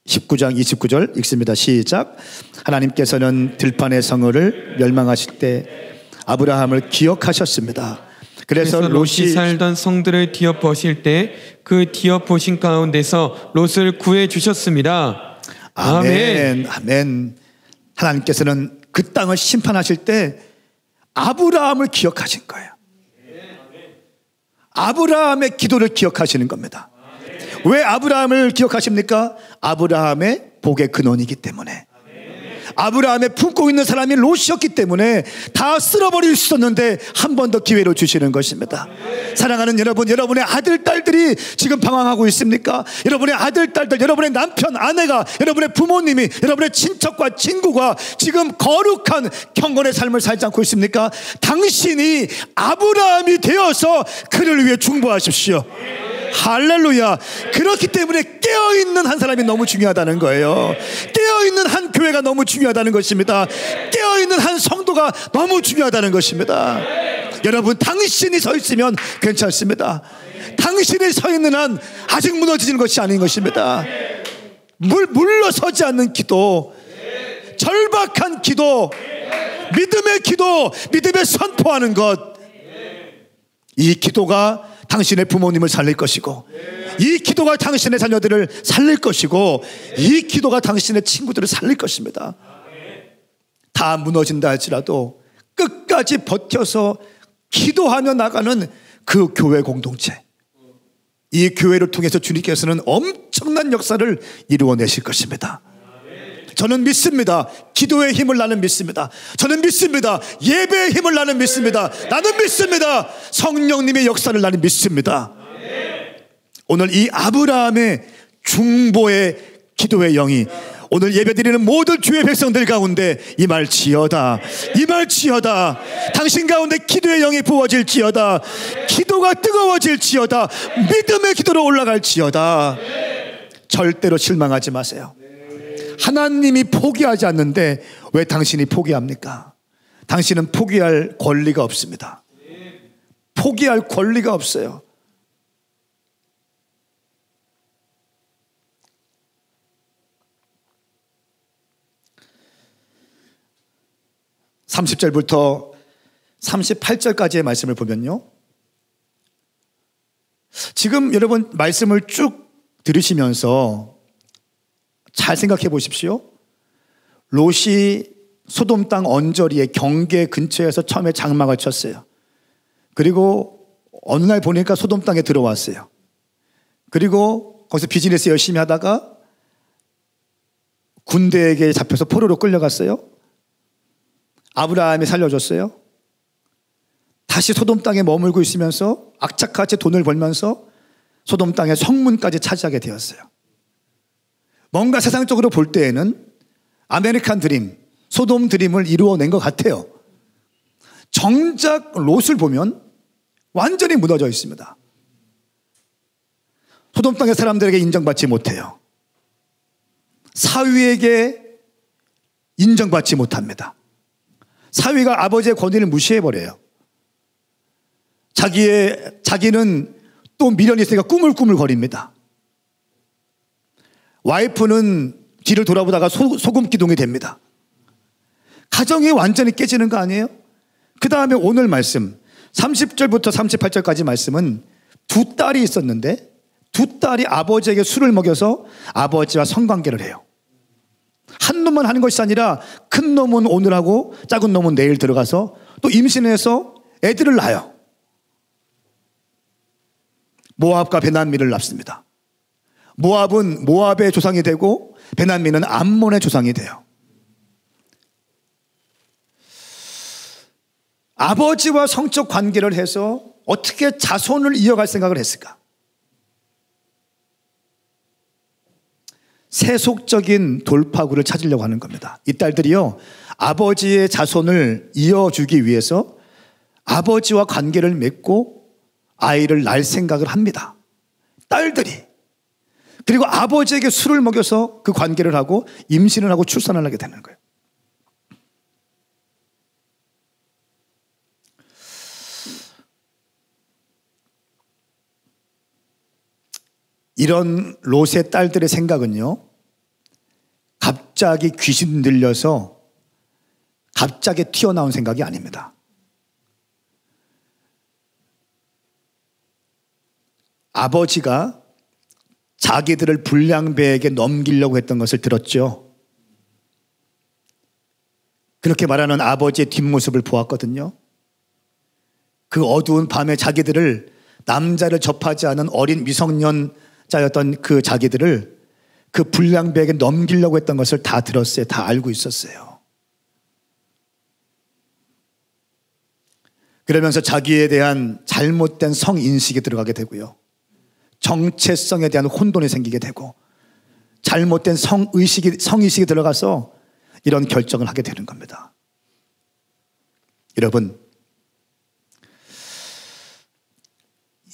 19장 29절 읽습니다. 시작. 하나님께서는 들판의 성읍을 멸망하실 때 아브라함을 기억하셨습니다. 그래서 롯이 살던 성들을 뒤엎으실 때 그 뒤엎으신 가운데서 롯을 구해 주셨습니다. 아멘. 아멘. 하나님께서는 그 땅을 심판하실 때 아브라함을 기억하신 거예요. 아브라함의 기도를 기억하시는 겁니다. 왜 아브라함을 기억하십니까? 아브라함의 복의 근원이기 때문에. 아브라함의 품고 있는 사람이 롯이었기 때문에 다 쓸어버릴 수 있었는데 한 번 더 기회를 주시는 것입니다. 사랑하는 여러분, 여러분의 아들, 딸들이 지금 방황하고 있습니까? 여러분의 아들, 딸들, 여러분의 남편, 아내가, 여러분의 부모님이, 여러분의 친척과 친구가 지금 거룩한 경건의 삶을 살지 않고 있습니까? 당신이 아브라함이 되어서 그를 위해 중보하십시오. 할렐루야. 그렇기 때문에 깨어있는 한 사람이 너무 중요하다는 거예요. 깨어있는 한 교회가 너무 중요하다는 것입니다. 깨어있는 한 성도가 너무 중요하다는 것입니다. 여러분, 당신이 서 있으면 괜찮습니다. 당신이 서 있는 한 아직 무너지는 것이 아닌 것입니다. 물러서지 않는 기도, 절박한 기도, 믿음의 기도, 믿음의 선포하는 것, 이 기도가 당신의 부모님을 살릴 것이고, 이 기도가 당신의 자녀들을 살릴 것이고, 이 기도가 당신의 친구들을 살릴 것입니다. 다 무너진다 할지라도 끝까지 버텨서 기도하며 나가는 그 교회 공동체, 이 교회를 통해서 주님께서는 엄청난 역사를 이루어내실 것입니다. 저는 믿습니다. 기도의 힘을 나는 믿습니다. 저는 믿습니다. 예배의 힘을 나는 믿습니다. 나는 믿습니다. 성령님의 역사를 나는 믿습니다. 오늘 이 아브라함의 중보의 기도의 영이 오늘 예배드리는 모든 주의 백성들 가운데 임할지어다. 임할지어다. 당신 가운데 기도의 영이 부어질지어다. 기도가 뜨거워질지어다. 믿음의 기도로 올라갈지어다. 절대로 실망하지 마세요. 하나님이 포기하지 않는데 왜 당신이 포기합니까? 당신은 포기할 권리가 없습니다. 포기할 권리가 없어요. (30절부터) 38절까지의 말씀을 보면요, 지금 여러분 말씀을 쭉 들으시면서 잘 생각해 보십시오. 롯이 소돔 땅 언저리의 경계 근처에서 처음에 장막을 쳤어요. 그리고 어느 날 보니까 소돔 땅에 들어왔어요. 그리고 거기서 비즈니스 열심히 하다가 군대에게 잡혀서 포로로 끌려갔어요. 아브라함이 살려줬어요. 다시 소돔 땅에 머물고 있으면서 악착같이 돈을 벌면서 소돔 땅의 성문까지 차지하게 되었어요. 뭔가 세상적으로 볼 때에는 아메리칸 드림, 소돔 드림을 이루어낸 것 같아요. 정작 롯을 보면 완전히 무너져 있습니다. 소돔 땅의 사람들에게 인정받지 못해요. 사위에게 인정받지 못합니다. 사위가 아버지의 권위를 무시해버려요. 자기는 또 미련이 있으니까 꾸물꾸물거립니다. 와이프는 뒤를 돌아보다가 소금 기둥이 됩니다. 가정이 완전히 깨지는 거 아니에요? 그 다음에 오늘 말씀 30절부터 38절까지 말씀은 두 딸이 있었는데 두 딸이 아버지에게 술을 먹여서 아버지와 성관계를 해요. 한 놈만 하는 것이 아니라 큰 놈은 오늘 하고 작은 놈은 내일 들어가서 또 임신해서 애들을 낳아요. 모압과 베난민을 낳습니다. 모압은 모압의 조상이 되고 베난민은 암몬의 조상이 돼요. 아버지와 성적 관계를 해서 어떻게 자손을 이어갈 생각을 했을까? 세속적인 돌파구를 찾으려고 하는 겁니다. 이 딸들이요, 아버지의 자손을 이어주기 위해서 아버지와 관계를 맺고 아이를 낳을 생각을 합니다. 딸들이. 그리고 아버지에게 술을 먹여서 그 관계를 하고 임신을 하고 출산을 하게 되는 거예요. 이런 롯의 딸들의 생각은요, 갑자기 귀신 들려서 갑자기 튀어나온 생각이 아닙니다. 아버지가 자기들을 불량배에게 넘기려고 했던 것을 들었죠. 그렇게 말하는 아버지의 뒷모습을 보았거든요. 그 어두운 밤에 자기들을, 남자를 접하지 않은 어린 미성년자였던 그 자기들을 그 불량배에게 넘기려고 했던 것을 다 들었어요. 다 알고 있었어요. 그러면서 자기에 대한 잘못된 성인식이 들어가게 되고요, 정체성에 대한 혼돈이 생기게 되고 잘못된 성의식이 들어가서 이런 결정을 하게 되는 겁니다. 여러분,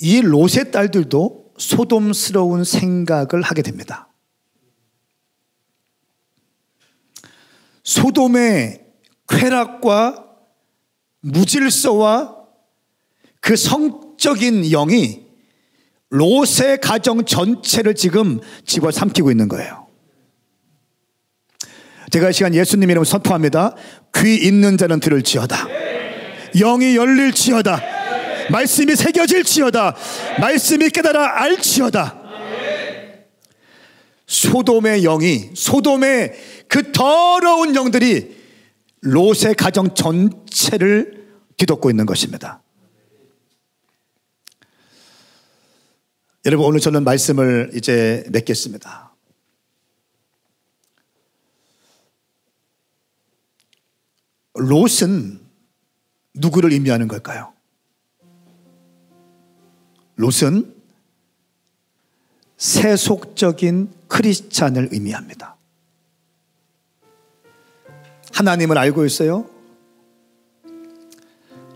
이 롯의 딸들도 소돔스러운 생각을 하게 됩니다. 소돔의 쾌락과 무질서와 그 성적인 영이 롯의 가정 전체를 지금 집어삼키고 있는 거예요. 제가 이 시간 예수님 이름으로 선포합니다. 귀 있는 자는 들을지어다. 영이 열릴지어다. 말씀이 새겨질지어다. 말씀이 깨달아 알지어다. 소돔의 영이, 소돔의 그 더러운 영들이 롯의 가정 전체를 뒤덮고 있는 것입니다. 여러분, 오늘 저는 말씀을 이제 맺겠습니다. 롯은 누구를 의미하는 걸까요? 롯은 세속적인 크리스찬을 의미합니다. 하나님을 알고 있어요.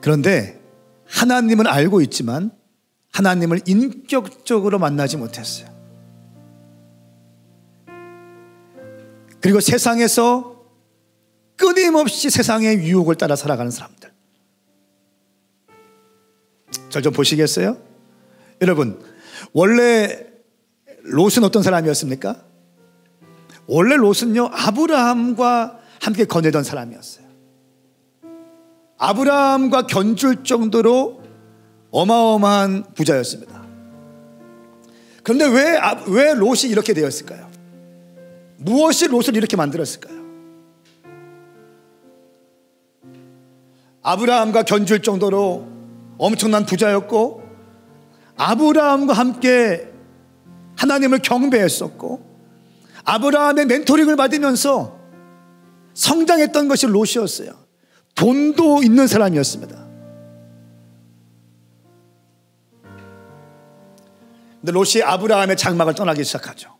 그런데 하나님은 알고 있지만 하나님을 인격적으로 만나지 못했어요. 그리고 세상에서 끊임없이 세상의 유혹을 따라 살아가는 사람들. 절 좀 보시겠어요? 여러분, 원래 롯은 어떤 사람이었습니까? 원래 롯은요, 아브라함과 함께 거닐던 사람이었어요. 아브라함과 견줄 정도로 어마어마한 부자였습니다. 그런데 왜 롯이 이렇게 되었을까요? 무엇이 롯을 이렇게 만들었을까요? 아브라함과 견줄 정도로 엄청난 부자였고, 아브라함과 함께 하나님을 경배했었고, 아브라함의 멘토링을 받으면서 성장했던 것이 롯이었어요. 돈도 있는 사람이었습니다. 근데 롯이 아브라함의 장막을 떠나기 시작하죠.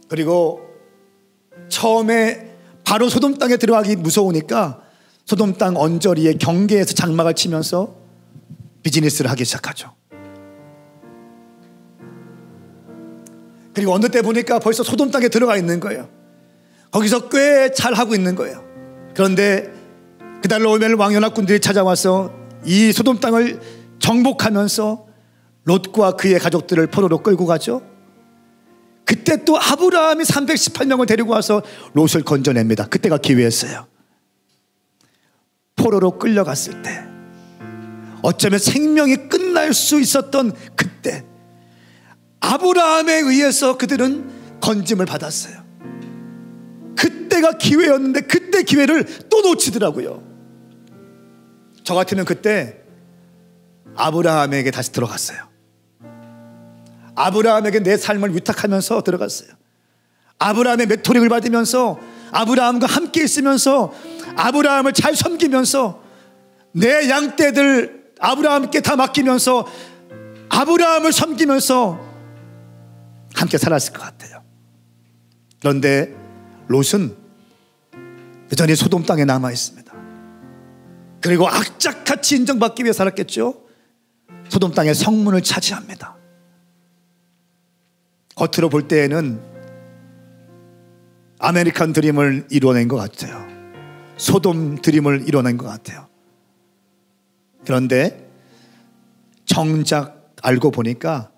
그리고 처음에 바로 소돔 땅에 들어가기 무서우니까 소돔 땅 언저리에 경계에서 장막을 치면서 비즈니스를 하기 시작하죠. 그리고 어느 때 보니까 벌써 소돔 땅에 들어가 있는 거예요. 거기서 꽤 잘 하고 있는 거예요. 그런데 그달로 오면 왕연합군들이 찾아와서 이 소돔 땅을 정복하면서 롯과 그의 가족들을 포로로 끌고 가죠. 그때 또 아브라함이 318명을 데리고 와서 롯을 건져냅니다. 그때가 기회였어요. 포로로 끌려갔을 때, 어쩌면 생명이 끝날 수 있었던 그때, 아브라함에 의해서 그들은 건짐을 받았어요. 그때가 기회였는데 그때 기회를 또 놓치더라고요. 저 같으면 그때 아브라함에게 다시 들어갔어요. 아브라함에게 내 삶을 위탁하면서 들어갔어요. 아브라함의 멘토링을 받으면서 아브라함과 함께 있으면서 아브라함을 잘 섬기면서 내 양떼들 아브라함께 다 맡기면서 아브라함을 섬기면서 함께 살았을 것 같아요. 그런데 롯은 여전히 소돔 땅에 남아 있습니다. 그리고 악착같이 인정받기 위해 살았겠죠. 소돔 땅의 성문을 차지합니다. 겉으로 볼 때에는 아메리칸 드림을 이뤄낸 것 같아요. 소돔 드림을 이뤄낸 것 같아요. 그런데 정작 알고 보니까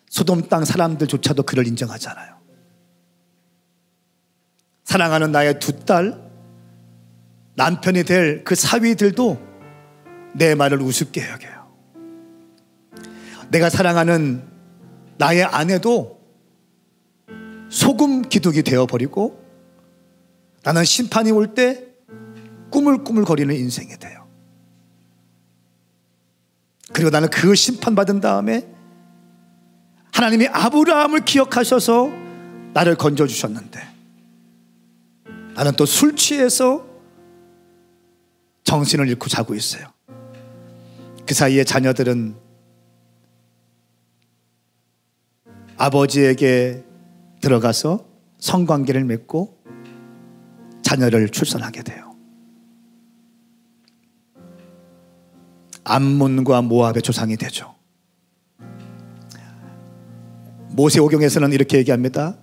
소돔 땅 사람들조차도 그를 인정하지 않아요. 사랑하는 나의 두 딸, 남편이 될 그 사위들도 내 말을 우습게 여겨요. 내가 사랑하는 나의 아내도 소금 기둥이 되어버리고 나는 심판이 올 때 꾸물꾸물거리는 인생이 돼요. 그리고 나는 그 심판받은 다음에 하나님이 아브라함을 기억하셔서 나를 건져주셨는데 나는 또 술 취해서 정신을 잃고 자고 있어요. 그 사이에 자녀들은 아버지에게 들어가서 성관계를 맺고 자녀를 출산하게 돼요. 암몬과 모압의 조상이 되죠. 모세오경에서는 이렇게 얘기합니다.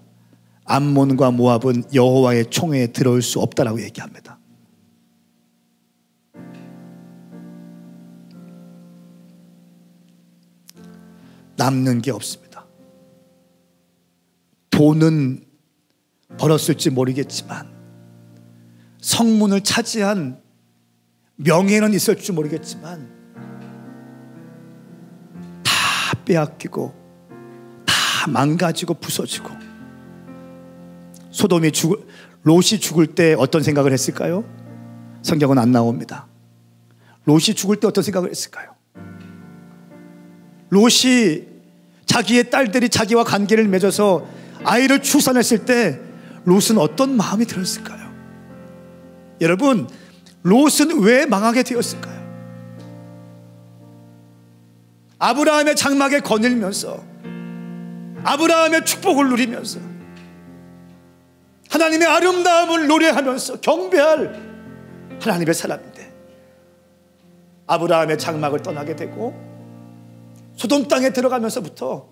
암몬과 모압은 여호와의 총회에 들어올 수 없다라고 얘기합니다. 남는 게 없습니다. 돈은 벌었을지 모르겠지만 성문을 차지한 명예는 있을지 모르겠지만 다 빼앗기고 다 망가지고 부서지고. 롯이 죽을 때 어떤 생각을 했을까요? 성경은 안 나옵니다. 롯이 죽을 때 어떤 생각을 했을까요? 롯이 자기의 딸들이 자기와 관계를 맺어서 아이를 출산했을 때 롯은 어떤 마음이 들었을까요? 여러분, 롯은 왜 망하게 되었을까요? 아브라함의 장막에 거닐면서 아브라함의 축복을 누리면서 하나님의 아름다움을 노래하면서 경배할 하나님의 사람인데 아브라함의 장막을 떠나게 되고 소돔 땅에 들어가면서부터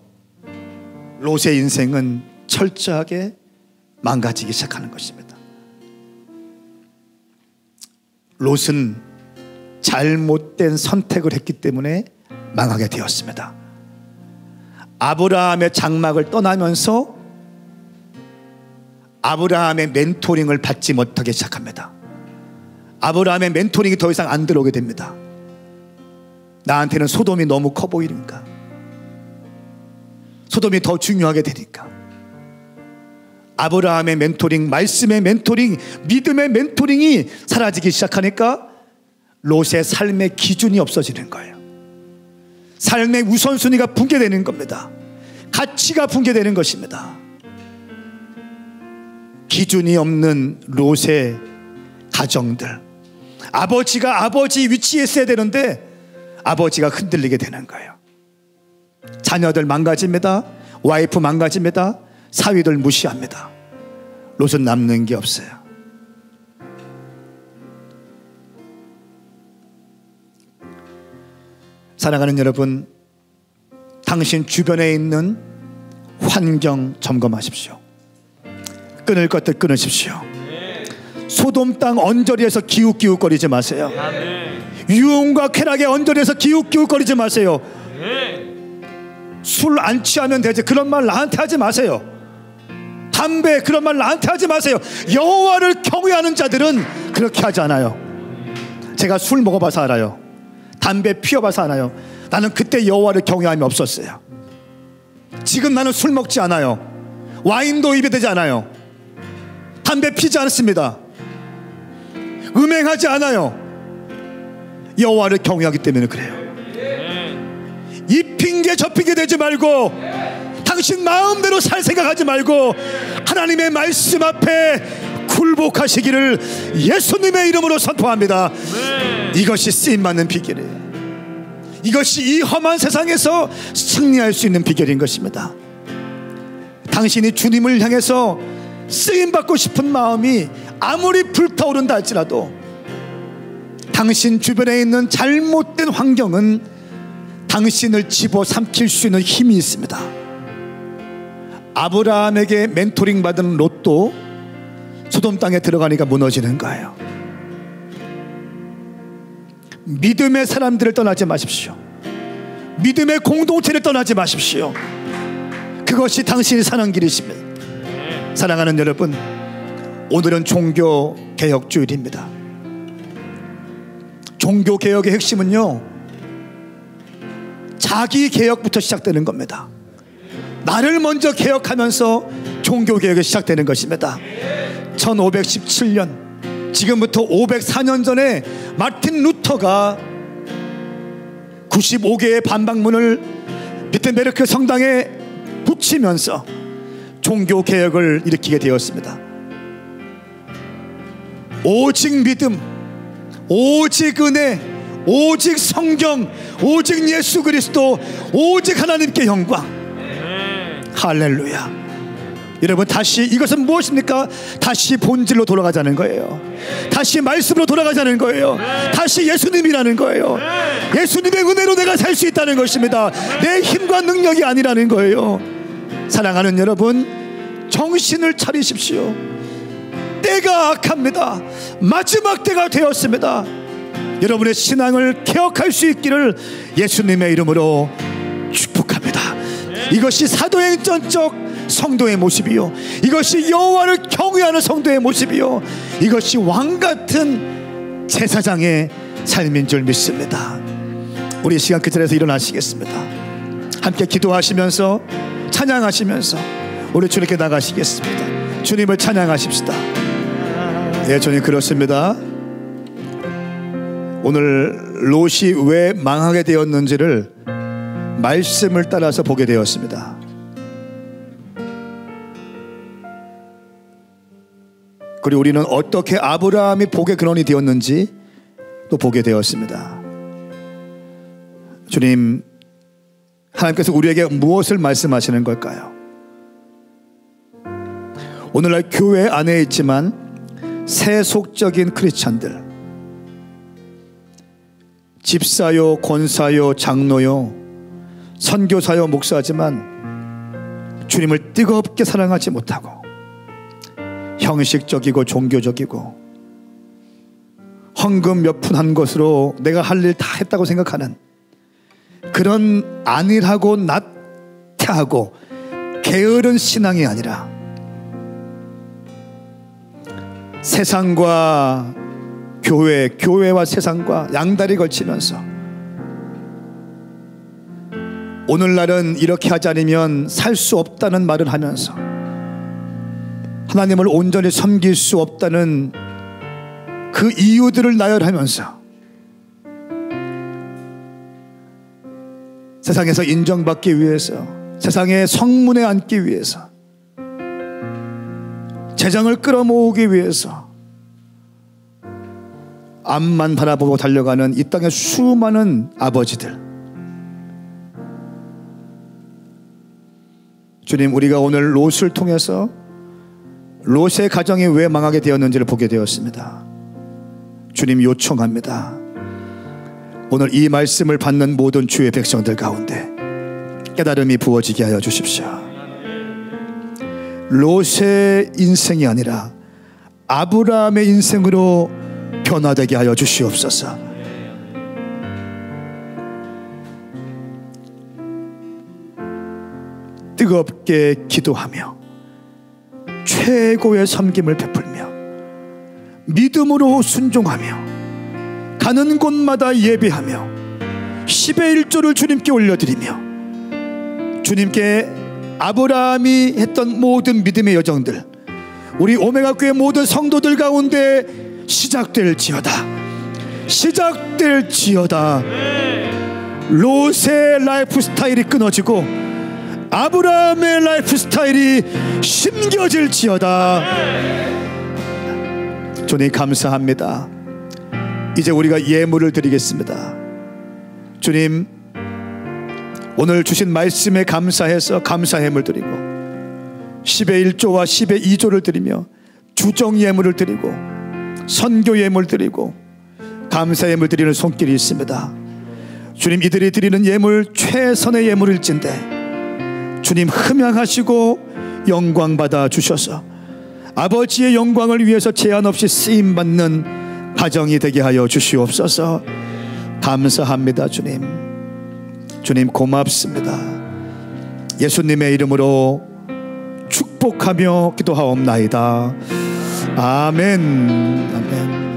롯의 인생은 철저하게 망가지기 시작하는 것입니다. 롯은 잘못된 선택을 했기 때문에 망하게 되었습니다. 아브라함의 장막을 떠나면서 아브라함의 멘토링을 받지 못하기 시작합니다. 아브라함의 멘토링이 더 이상 안 들어오게 됩니다. 나한테는 소돔이 너무 커 보이니까, 소돔이 더 중요하게 되니까. 아브라함의 멘토링, 말씀의 멘토링, 믿음의 멘토링이 사라지기 시작하니까 롯의 삶의 기준이 없어지는 거예요. 삶의 우선순위가 붕괴되는 겁니다. 가치가 붕괴되는 것입니다. 기준이 없는 롯의 가정들, 아버지가 아버지 위치에 있어야 되는데 아버지가 흔들리게 되는 거예요. 자녀들 망가집니다. 와이프 망가집니다. 사위들 무시합니다. 롯은 남는 게 없어요. 사랑하는 여러분, 당신 주변에 있는 환경 점검하십시오. 끊을 것들 끊으십시오. 소돔 땅 언저리에서 기웃기웃거리지 마세요. 유흥과 쾌락의 언저리에서 기웃기웃거리지 마세요. 술 안 취하면 되지, 그런 말 나한테 하지 마세요. 담배, 그런 말 나한테 하지 마세요. 여호와를 경외하는 자들은 그렇게 하지 않아요. 제가 술 먹어봐서 알아요. 담배 피워봐서 알아요. 나는 그때 여호와를 경외함이 없었어요. 지금 나는 술 먹지 않아요. 와인도 입에 대지 않아요. 담배 피지 않습니다. 음행하지 않아요. 여호와를 경외하기 때문에 그래요. 이 핑계 저 핑계 대지 말고 당신 마음대로 살 생각하지 말고 하나님의 말씀 앞에 굴복하시기를 예수님의 이름으로 선포합니다. 이것이 쓰임받는 비결이에요. 이것이 이 험한 세상에서 승리할 수 있는 비결인 것입니다. 당신이 주님을 향해서 쓰임받고 싶은 마음이 아무리 불타오른다 할지라도 당신 주변에 있는 잘못된 환경은 당신을 집어삼킬 수 있는 힘이 있습니다. 아브라함에게 멘토링 받은 롯도 소돔 땅에 들어가니까 무너지는 거예요. 믿음의 사람들을 떠나지 마십시오. 믿음의 공동체를 떠나지 마십시오. 그것이 당신이 사는 길이십니다. 사랑하는 여러분, 오늘은 종교개혁주일입니다. 종교개혁의 핵심은요, 자기 개혁부터 시작되는 겁니다. 나를 먼저 개혁하면서 종교개혁이 시작되는 것입니다. 1517년, 지금부터 504년 전에 마틴 루터가 95개의 반박문을 비텐베르크 성당에 붙이면서 종교개혁을 일으키게 되었습니다. 오직 믿음, 오직 은혜, 오직 성경, 오직 예수 그리스도, 오직 하나님께 영광. 할렐루야. 여러분, 다시 이것은 무엇입니까? 다시 본질로 돌아가자는 거예요. 다시 말씀으로 돌아가자는 거예요. 다시 예수님이라는 거예요. 예수님의 은혜로 내가 살 수 있다는 것입니다. 내 힘과 능력이 아니라는 거예요. 사랑하는 여러분, 정신을 차리십시오. 때가 악합니다. 마지막 때가 되었습니다. 여러분의 신앙을 개혁할 수 있기를 예수님의 이름으로 축복합니다. 이것이 사도행전적 성도의 모습이요, 이것이 여호와를 경외하는 성도의 모습이요, 이것이 왕같은 제사장의 삶인 줄 믿습니다. 우리 이 시간 그 자리에서 일어나시겠습니다. 함께 기도하시면서 찬양하시면서 우리 주님께 나가시겠습니다. 주님을 찬양하십시다. 예, 주님, 그렇습니다. 오늘 롯이 왜 망하게 되었는지를 말씀을 따라서 보게 되었습니다. 그리고 우리는 어떻게 아브라함이 복의 근원이 되었는지 또 보게 되었습니다. 주님, 하나님께서 우리에게 무엇을 말씀하시는 걸까요? 오늘날 교회 안에 있지만 세속적인 크리스찬들, 집사요, 권사요, 장로요, 선교사요, 목사지만 주님을 뜨겁게 사랑하지 못하고 형식적이고 종교적이고 헌금 몇 푼 한 것으로 내가 할 일 다 했다고 생각하는 그런 안일하고 나태하고 게으른 신앙이 아니라 세상과 교회, 교회와 세상과 양다리 걸치면서 오늘날은 이렇게 하지 않으면 살 수 없다는 말을 하면서 하나님을 온전히 섬길 수 없다는 그 이유들을 나열하면서 세상에서 인정받기 위해서, 세상의 성문에 앉기 위해서, 재정을 끌어모으기 위해서 앞만 바라보고 달려가는 이 땅의 수많은 아버지들, 주님, 우리가 오늘 롯을 통해서 롯의 가정이 왜 망하게 되었는지를 보게 되었습니다. 주님, 요청합니다. 오늘 이 말씀을 받는 모든 주의 백성들 가운데 깨달음이 부어지게 하여 주십시오. 롯의 인생이 아니라 아브라함의 인생으로 변화되게 하여 주시옵소서. 뜨겁게 기도하며 최고의 섬김을 베풀며 믿음으로 순종하며 가는 곳마다 예배하며 10의 1조를 주님께 올려드리며 주님께 아브라함이 했던 모든 믿음의 여정들, 우리 오메가 교회 모든 성도들 가운데 시작될지어다. 시작될지어다. 롯의 라이프 스타일이 끊어지고 아브라함의 라이프 스타일이 심겨질지어다. 주님, 감사합니다. 이제 우리가 예물을 드리겠습니다. 주님, 오늘 주신 말씀에 감사해서 감사예물 드리고 10의 1조와 10의 2조를 드리며 주정 예물을 드리고 선교 예물 드리고 감사 예물 드리는 손길이 있습니다. 주님, 이들이 드리는 예물 최선의 예물일진데 주님 흠양하시고 영광 받아 주셔서 아버지의 영광을 위해서 제한 없이 쓰임받는 가정이 되게 하여 주시옵소서. 감사합니다. 주님 고맙습니다. 예수님의 이름으로 축복하며 기도하옵나이다. 아멘. 아멘.